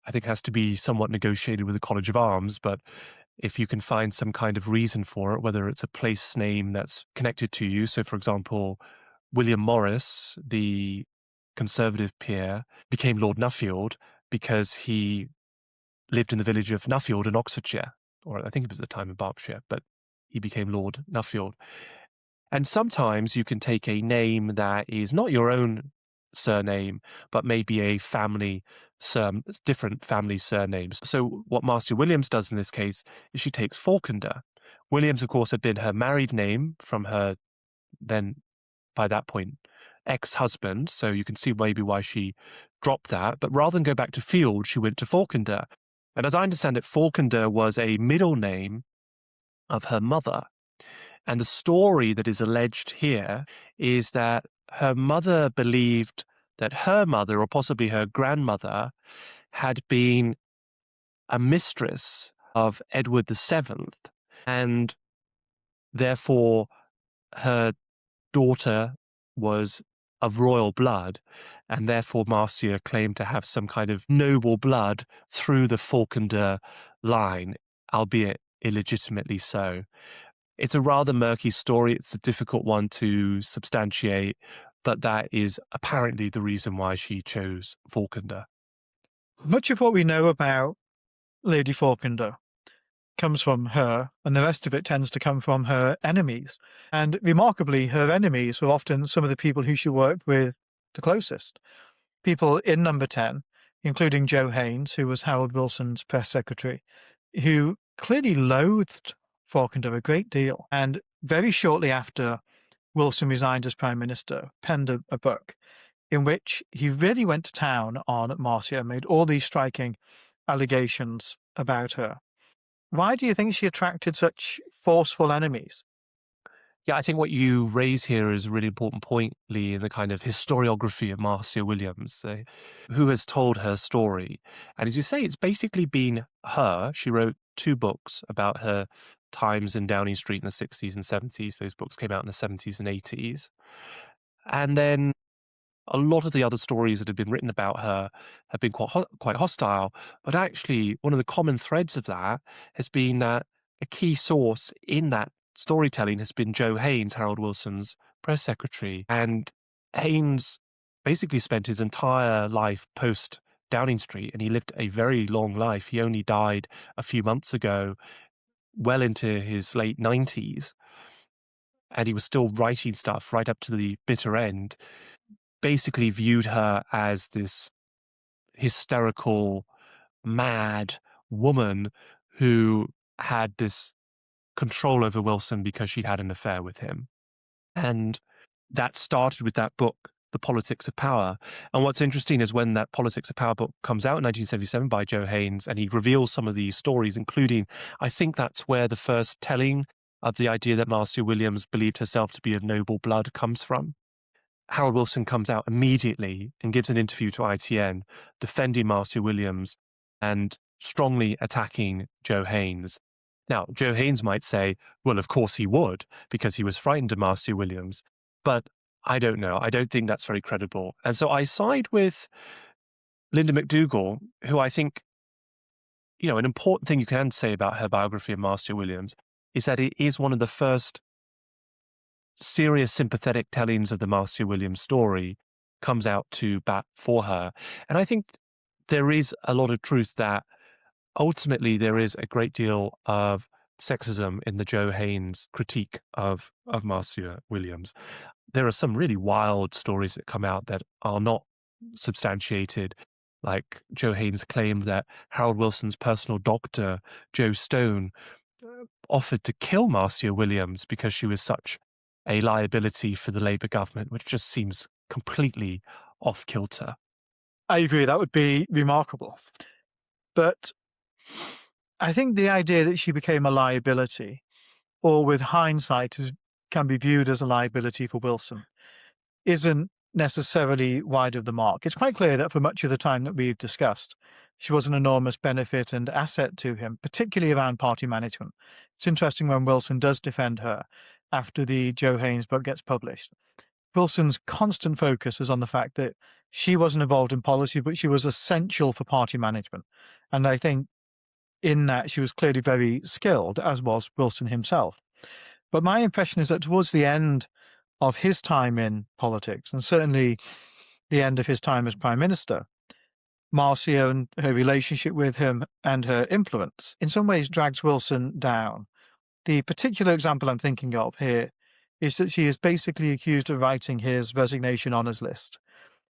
S2: I think, has to be somewhat negotiated with the College of Arms, but if you can find some kind of reason for it, whether it's a place name that's connected to you. So, for example, William Morris, the Conservative peer, became Lord Nuffield because he lived in the village of Nuffield in Oxfordshire, or I think it was at the time in Berkshire, but he became Lord Nuffield. And sometimes you can take a name that is not your own surname, but maybe a family, different family surnames. So what Marcia Williams does in this case is she takes Falkender. Williams, of course, had been her married name from her then, by that point, ex-husband. So you can see maybe why she dropped that. But rather than go back to Field, she went to Falkender. And as I understand it, Falkender was a middle name of her mother. And the story that is alleged here is that her mother believed that her mother, or possibly her grandmother, had been a mistress of Edward VII, and therefore her daughter was of royal blood, and therefore Marcia claimed to have some kind of noble blood through the Falkender line, albeit illegitimately so. It's a rather murky story. It's a difficult one to substantiate, but that is apparently the reason why she chose Falkender.
S1: Much of what we know about Lady Falkender comes from her, and the rest of it tends to come from her enemies. And remarkably, her enemies were often some of the people who she worked with the closest. People in Number 10, including Joe Haynes, who was Harold Wilson's press secretary, who clearly loathed Falkender a great deal. And very shortly after Wilson resigned as Prime Minister, penned a book in which he really went to town on Marcia and made all these striking allegations about her. Why do you think she attracted such forceful enemies?
S2: Yeah, I think what you raise here is a really important point, Lee, in the kind of historiography of Marcia Williams, who has told her story. And as you say, it's basically been her. She wrote 2 books about her times in Downing Street in the 60s and 70s. Those books came out in the 70s and 80s. And then a lot of the other stories that have been written about her have been quite hostile. But actually, one of the common threads of that has been that a key source in that storytelling has been Joe Haynes, Harold Wilson's press secretary. And Haynes basically spent his entire life post Downing Street, and he lived a very long life. He only died a few months ago, well into his late 90s. And he was still writing stuff right up to the bitter end. Basically viewed her as this hysterical, mad woman who had this control over Wilson because she'd had an affair with him. And that started with that book, The Politics of Power. And what's interesting is when that Politics of Power book comes out in 1977 by Joe Haynes, and he reveals some of these stories, including, I think that's where the first telling of the idea that Marcia Williams believed herself to be of noble blood comes from. Harold Wilson comes out immediately and gives an interview to ITN defending Marcia Williams and strongly attacking Joe Haynes. Now, Joe Haynes might say, well, of course he would, because he was frightened of Marcia Williams. But I don't know. I don't think that's very credible. And so I side with Linda McDougall, who I think, an important thing you can say about her biography of Marcia Williams is that it is one of the first serious, sympathetic tellings of the Marcia Williams story comes out to bat for her. And I think there is a lot of truth that ultimately there is a great deal of sexism in the Joe Haynes critique of Marcia Williams. There are some really wild stories that come out that are not substantiated. Like Joe Haynes claimed that Harold Wilson's personal doctor, Joe Stone, offered to kill Marcia Williams because she was such a liability for the Labour government, which just seems completely off kilter.
S1: I agree, that would be remarkable. But I think the idea that she became a liability, or with hindsight can be viewed as a liability for Wilson, isn't necessarily wide of the mark. It's quite clear that for much of the time that we've discussed, she was an enormous benefit and asset to him, particularly around party management. It's interesting when Wilson does defend her after the Joe Haynes book gets published. Wilson's constant focus is on the fact that she wasn't involved in policy, but she was essential for party management. And I think in that she was clearly very skilled, as was Wilson himself. But my impression is that towards the end of his time in politics, and certainly the end of his time as Prime Minister, Marcia and her relationship with him and her influence in some ways drags Wilson down. The particular example I'm thinking of here is that she is basically accused of writing his resignation honours list,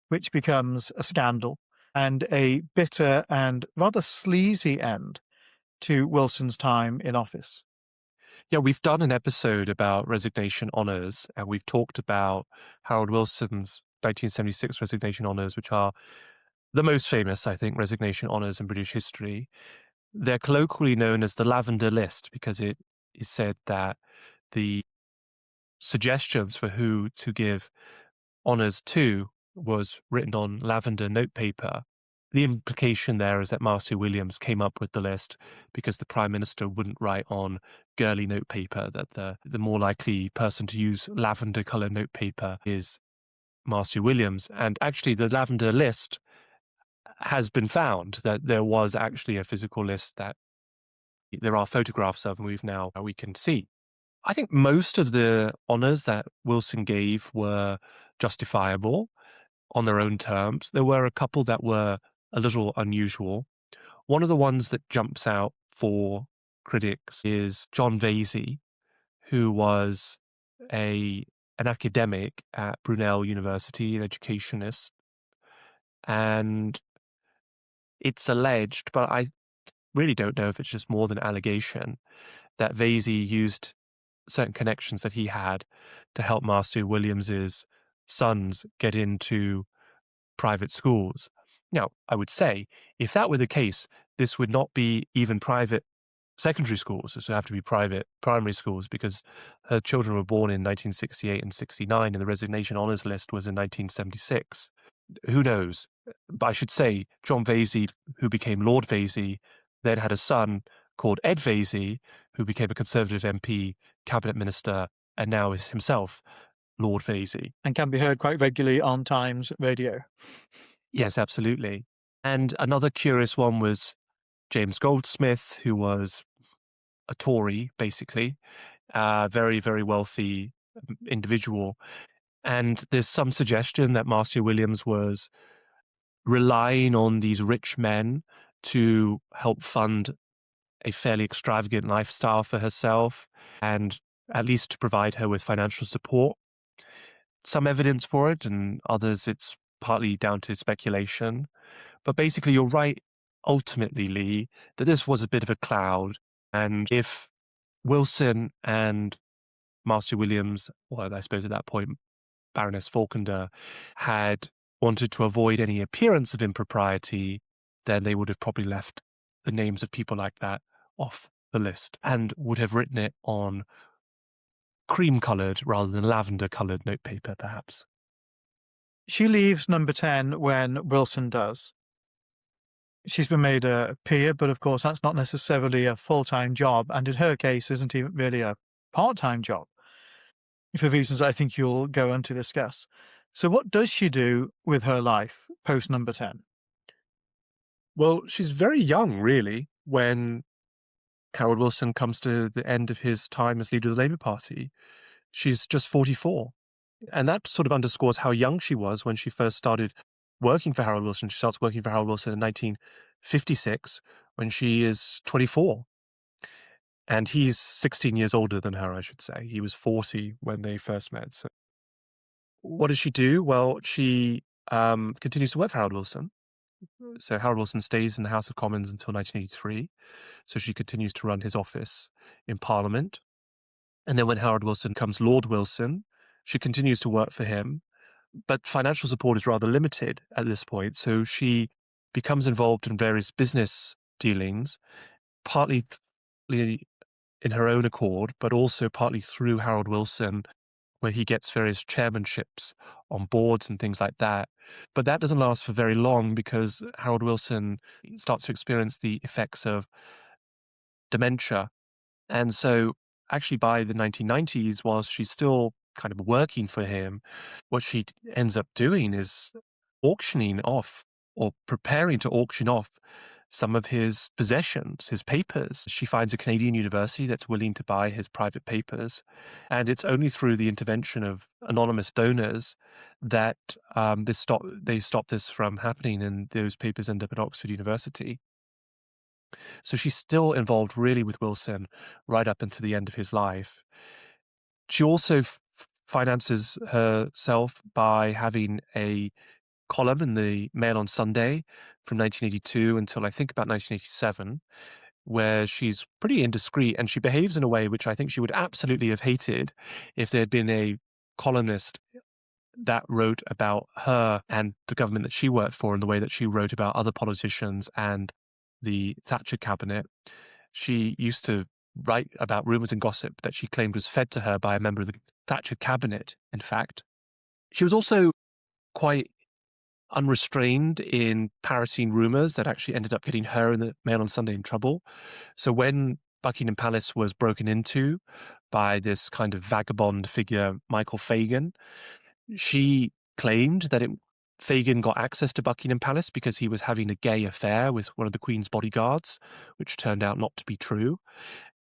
S1: which becomes a scandal and a bitter and rather sleazy end to Wilson's time in office.
S2: Yeah, we've done an episode about resignation honours, and we've talked about Harold Wilson's 1976 resignation honours, which are the most famous, I think, resignation honours in British history. They're colloquially known as the Lavender List because it is said that the suggestions for who to give honours to was written on lavender notepaper. The implication there is that Marcia Williams came up with the list because the Prime Minister wouldn't write on girly notepaper, that the more likely person to use lavender colour notepaper is Marcia Williams. And actually the lavender list has been found, that there was actually a physical list that there are photographs of, and we can see. I think most of the honours that Wilson gave were justifiable on their own terms. There were a couple that were a little unusual. One of the ones that jumps out for critics is John Vasey, who was an academic at Brunel University, an educationist. And it's alleged, but I really don't know if it's just more than allegation, that Vasey used certain connections that he had to help Marcia Williams's sons get into private schools. Now, I would say, if that were the case, this would not be even private secondary schools. This would have to be private primary schools, because her children were born in 1968 and 69, and the resignation honours list was in 1976. Who knows? But I should say, John Vasey, who became Lord Vasey, then had a son called Ed Vasey, who became a Conservative MP, cabinet minister, and now is himself Lord Vasey.
S1: And can be heard quite regularly on Times Radio.
S2: Yes, absolutely. And another curious one was James Goldsmith, who was a Tory, basically, a very, very wealthy individual. And there's some suggestion that Marcia Williams was relying on these rich men to help fund a fairly extravagant lifestyle for herself, and at least to provide her with financial support. Some evidence for it, and others it's partly down to speculation. But basically, you're right, ultimately, Lee, that this was a bit of a cloud. And if Wilson and Marcia Williams, well, I suppose at that point, Baroness Falkender, had wanted to avoid any appearance of impropriety, then they would have probably left the names of people like that off the list and would have written it on cream-coloured rather than lavender-coloured notepaper, perhaps.
S1: She leaves number 10 when Wilson does. She's been made a peer, but of course that's not necessarily a full-time job, and in her case isn't even really a part-time job, for reasons I think you'll go on to discuss. So what does she do with her life post number 10?
S2: Well, she's very young, really, when Harold Wilson comes to the end of his time as leader of the Labour Party. She's just 44. And that sort of underscores how young she was when she first started working for Harold Wilson. She starts working for Harold Wilson in 1956 when she is 24. And he's 16 years older than her, I should say. He was 40 when they first met. So what does she do? Well, she continues to work for Harold Wilson. So Harold Wilson stays in the House of Commons until 1983. So she continues to run his office in Parliament. And then when Harold Wilson becomes Lord Wilson, she continues to work for him. But financial support is rather limited at this point. So she becomes involved in various business dealings, partly in her own accord, but also partly through Harold Wilson, where he gets various chairmanships on boards and things like that. But that doesn't last for very long because Harold Wilson starts to experience the effects of dementia. And so actually by the 1990s, whilst she's still kind of working for him, what she ends up doing is auctioning off or preparing to auction off some of his possessions, his papers. She finds a Canadian university that's willing to buy his private papers. And it's only through the intervention of anonymous donors that they stop this from happening, and those papers end up at Oxford University. So she's still involved really with Wilson right up until the end of his life. She also finances herself by having a column in the Mail on Sunday from 1982 until I think about 1987, where she's pretty indiscreet and she behaves in a way which I think she would absolutely have hated if there had been a columnist that wrote about her and the government that she worked for and the way that she wrote about other politicians and the Thatcher cabinet. She used to write about rumours and gossip that she claimed was fed to her by a member of the Thatcher cabinet, in fact. She was also quite unrestrained in parroting rumours that actually ended up getting her and the Mail on Sunday in trouble. So when Buckingham Palace was broken into by this kind of vagabond figure, Michael Fagan, she claimed that Fagan got access to Buckingham Palace because he was having a gay affair with one of the Queen's bodyguards, which turned out not to be true.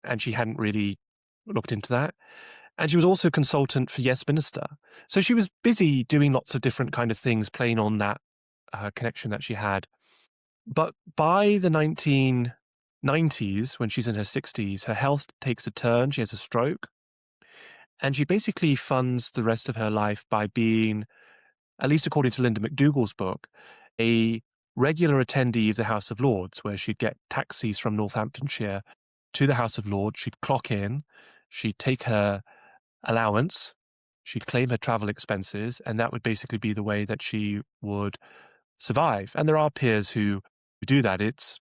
S2: And she hadn't really looked into that. And she was also consultant for Yes Minister. So she was busy doing lots of different kind of things, playing on that connection that she had. But by the 1990s, when she's in her 60s, her health takes a turn. She has a stroke. And she basically funds the rest of her life by being, at least according to Linda McDougall's book, a regular attendee of the House of Lords, where she'd get taxis from Northamptonshire to the House of Lords. She'd clock in, she'd take her allowance, she'd claim her travel expenses, and that would basically be the way that she would survive. And there are peers who do that. It's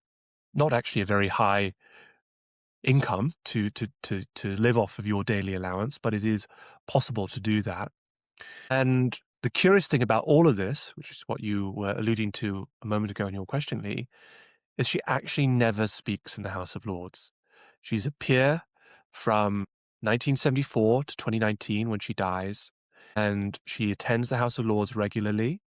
S2: not actually a very high income to live off of your daily allowance, but it is possible to do that. And the curious thing about all of this, which is what you were alluding to a moment ago in your question, Lee, is she actually never speaks in the House of Lords. She's a peer from 1974 to 2019 when she dies, and she attends the House of Lords regularly.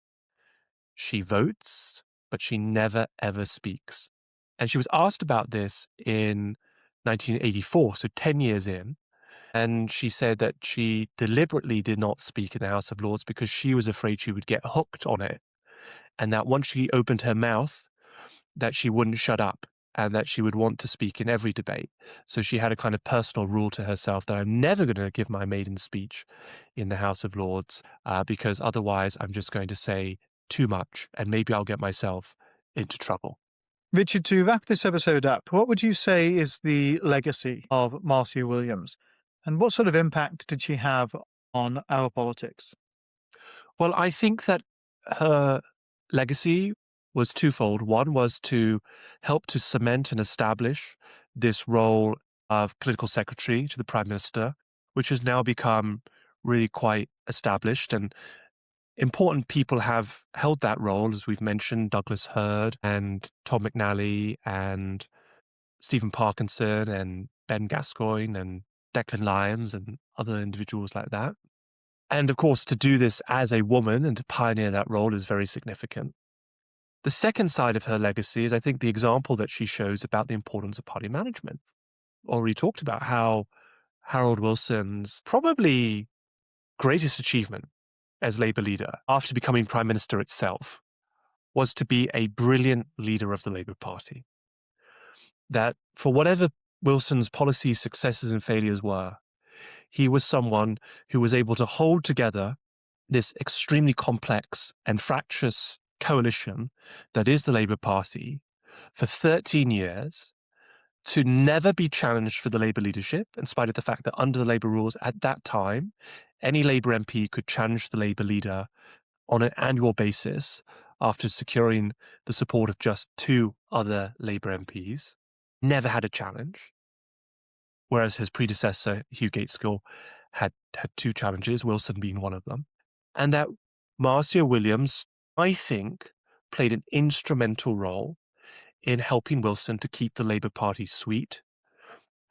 S2: She votes, but she never, ever speaks. And she was asked about this in 1984, so 10 years in, and she said that she deliberately did not speak in the House of Lords because she was afraid she would get hooked on it, and that once she opened her mouth, that she wouldn't shut up and that she would want to speak in every debate. So she had a kind of personal rule to herself that I'm never going to give my maiden speech in the House of Lords because otherwise I'm just going to say too much and maybe I'll get myself into trouble.
S1: Richard, to wrap this episode up, what would you say is the legacy of Marcia Williams? And what sort of impact did she have on our politics?
S2: Well, I think that her legacy was twofold. One was to help to cement and establish this role of political secretary to the Prime Minister, which has now become really quite established. And important people have held that role, as we've mentioned, Douglas Hurd and Tom McNally and Stephen Parkinson and Ben Gascoigne and Declan Lyons and other individuals like that. And of course, to do this as a woman and to pioneer that role is very significant. The second side of her legacy is, I think, the example that she shows about the importance of party management. Already talked about how Harold Wilson's probably greatest achievement as Labour leader after becoming Prime Minister itself was to be a brilliant leader of the Labour Party. That for whatever Wilson's policy successes and failures were, he was someone who was able to hold together this extremely complex and fractious coalition that is the Labour Party for 13 years, to never be challenged for the Labour leadership, in spite of the fact that under the Labour rules at that time, any Labour MP could challenge the Labour leader on an annual basis after securing the support of just 2 other Labour MPs, never had a challenge, whereas his predecessor, Hugh Gaitskell, had 2 challenges, Wilson being one of them. And that Marcia Williams, I think, played an instrumental role in helping Wilson to keep the Labour Party sweet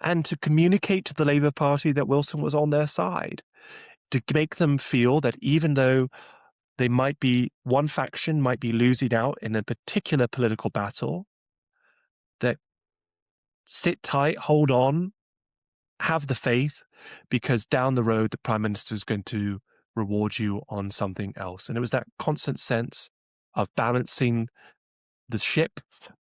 S2: and to communicate to the Labour Party that Wilson was on their side, to make them feel that even though they might be, one faction might be losing out in a particular political battle, that sit tight, hold on, have the faith, because down the road, the Prime Minister is going to reward you on something else. And it was that constant sense of balancing the ship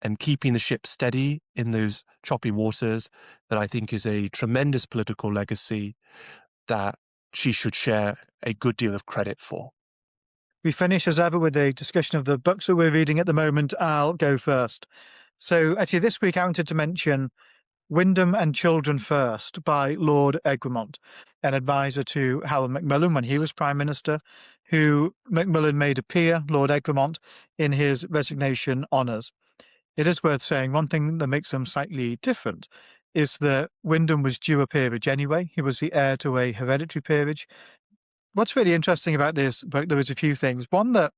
S2: and keeping the ship steady in those choppy waters that I think is a tremendous political legacy that she should share a good deal of credit for.
S1: We finish as ever with a discussion of the books that we're reading at the moment. I'll go first. So actually this week I wanted to mention Wyndham and Children First by Lord Egremont, an advisor to Harold Macmillan when he was Prime Minister, who Macmillan made a peer, Lord Egremont, in his resignation honours. It is worth saying one thing that makes them slightly different is that Wyndham was due a peerage anyway. He was the heir to a hereditary peerage. What's really interesting about this book, there was a few things. One, that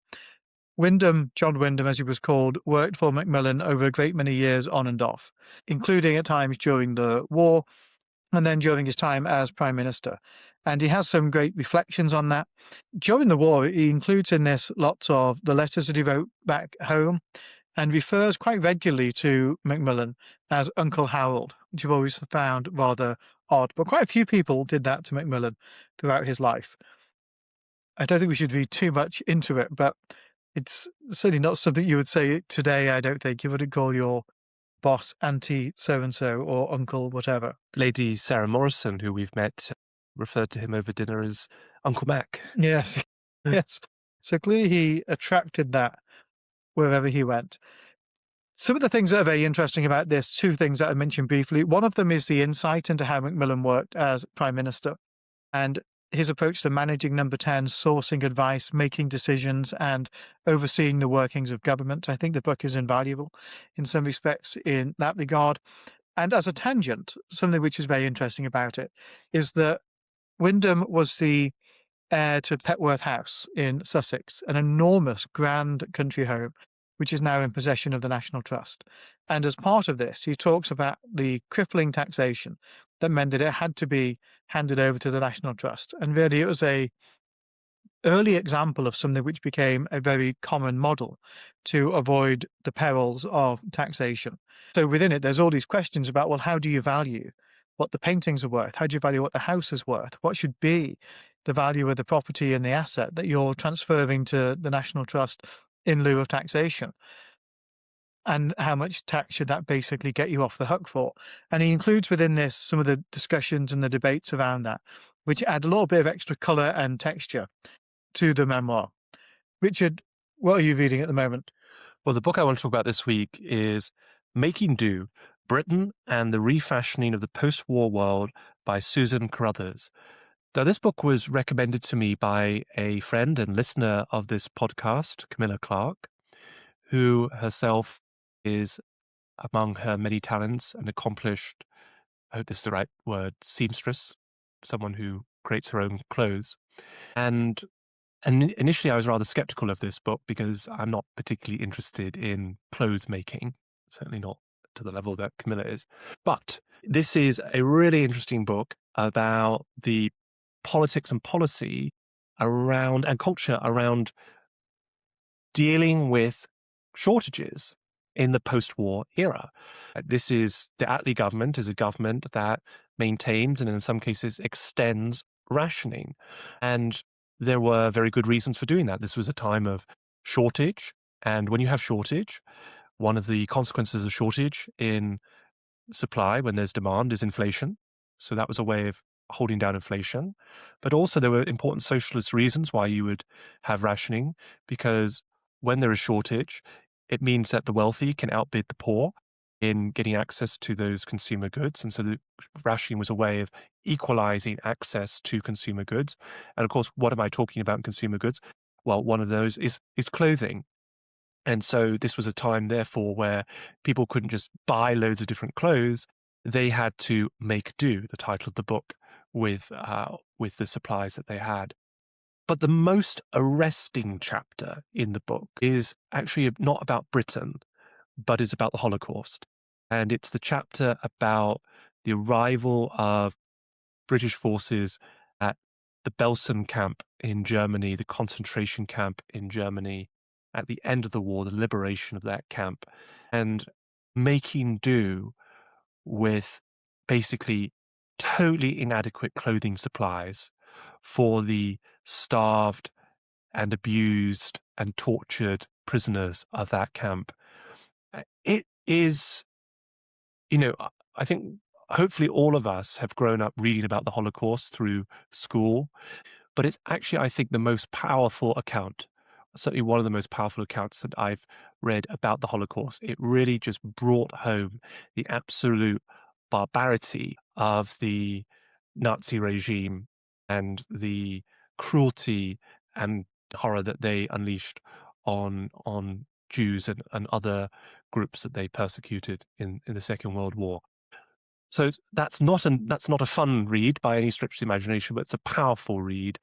S1: Wyndham, John Wyndham, as he was called, worked for Macmillan over a great many years on and off, including at times during the war and then during his time as Prime Minister. And he has some great reflections on that. During the war, he includes in this lots of the letters that he wrote back home and refers quite regularly to Macmillan as Uncle Harold, which I've always found rather odd. But quite a few people did that to Macmillan throughout his life. I don't think we should read too much into it, but it's certainly not something you would say today, I don't think. You wouldn't call your boss Auntie so-and-so or Uncle whatever.
S2: Lady Sarah Morrison, who we've met, referred to him over dinner as Uncle Mac.
S1: Yes, yes. So clearly he attracted that wherever he went. Some of the things that are very interesting about this, 2 things that I mentioned briefly. One of them is the insight into how Macmillan worked as Prime Minister and his approach to managing Number 10, sourcing advice, making decisions, and overseeing the workings of government. I think the book is invaluable in some respects in that regard. And as a tangent, something which is very interesting about it is that Wyndham was the heir to Petworth House in Sussex, an enormous grand country home, which is now in possession of the National Trust. And as part of this, he talks about the crippling taxation that meant that it had to be handed over to the National Trust. And really, it was a early example of something which became a very common model to avoid the perils of taxation. So within it, there's all these questions about, well, how do you value what the paintings are worth? How do you value what the house is worth? What should be the value of the property and the asset that you're transferring to the National Trust in lieu of taxation? And how much tax should that basically get you off the hook for? And he includes within this some of the discussions and the debates around that, which add a little bit of extra colour and texture to the memoir. Richard, what are you reading at the moment?
S2: Well, the book I want to talk about this week is Making Do, Britain and the Refashioning of the Post-War World by Susan Carruthers. Now, this book was recommended to me by a friend and listener of this podcast, Camilla Clark, who herself is, among her many talents, an accomplished, I hope this is the right word, seamstress, someone who creates her own clothes. And initially I was rather skeptical of this book because I'm not particularly interested in clothes making, certainly not to the level that Camilla is. But this is a really interesting book about the politics and policy around and culture around dealing with shortages in the post-war era. This is the Attlee government is a government that maintains and in some cases extends rationing. And there were very good reasons for doing that. This was a time of shortage. And when you have shortage, one of the consequences of shortage in supply when there's demand is inflation. So that was a way of holding down inflation. But also there were important socialist reasons why you would have rationing, because when there is shortage, it means that the wealthy can outbid the poor in getting access to those consumer goods. And so the rationing was a way of equalizing access to consumer goods. And of course, what am I talking about in consumer goods? Well, one of those is clothing. And so this was a time, therefore, where people couldn't just buy loads of different clothes. They had to make do, the title of the book, with the supplies that they had. But the most arresting chapter in the book is actually not about Britain, but is about the Holocaust. And it's the chapter about the arrival of British forces at the Belsen camp in Germany, the concentration camp in Germany, at the end of the war, the liberation of that camp, and making do with basically totally inadequate clothing supplies for the starved and abused and tortured prisoners of that camp. It is, I think hopefully all of us have grown up reading about the Holocaust through school, but it's actually, I think, the most powerful account, certainly one of the most powerful accounts that I've read about the Holocaust. It really just brought home the absolute barbarity of the Nazi regime and the cruelty and horror that they unleashed on Jews and other groups that they persecuted in the Second World War. So that's not a fun read by any stretch of the imagination, but it's a powerful read,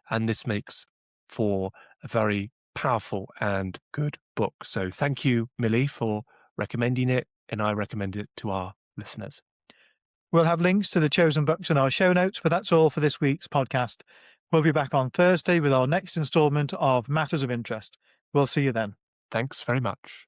S2: and this makes for a very powerful and good book. So thank you, Millie, for recommending it, and I recommend it to our listeners.
S1: We'll have links to the chosen books in our show notes, but that's all for this week's podcast. We'll be back on Thursday with our next instalment of Matters of Interest. We'll see you then.
S2: Thanks very much.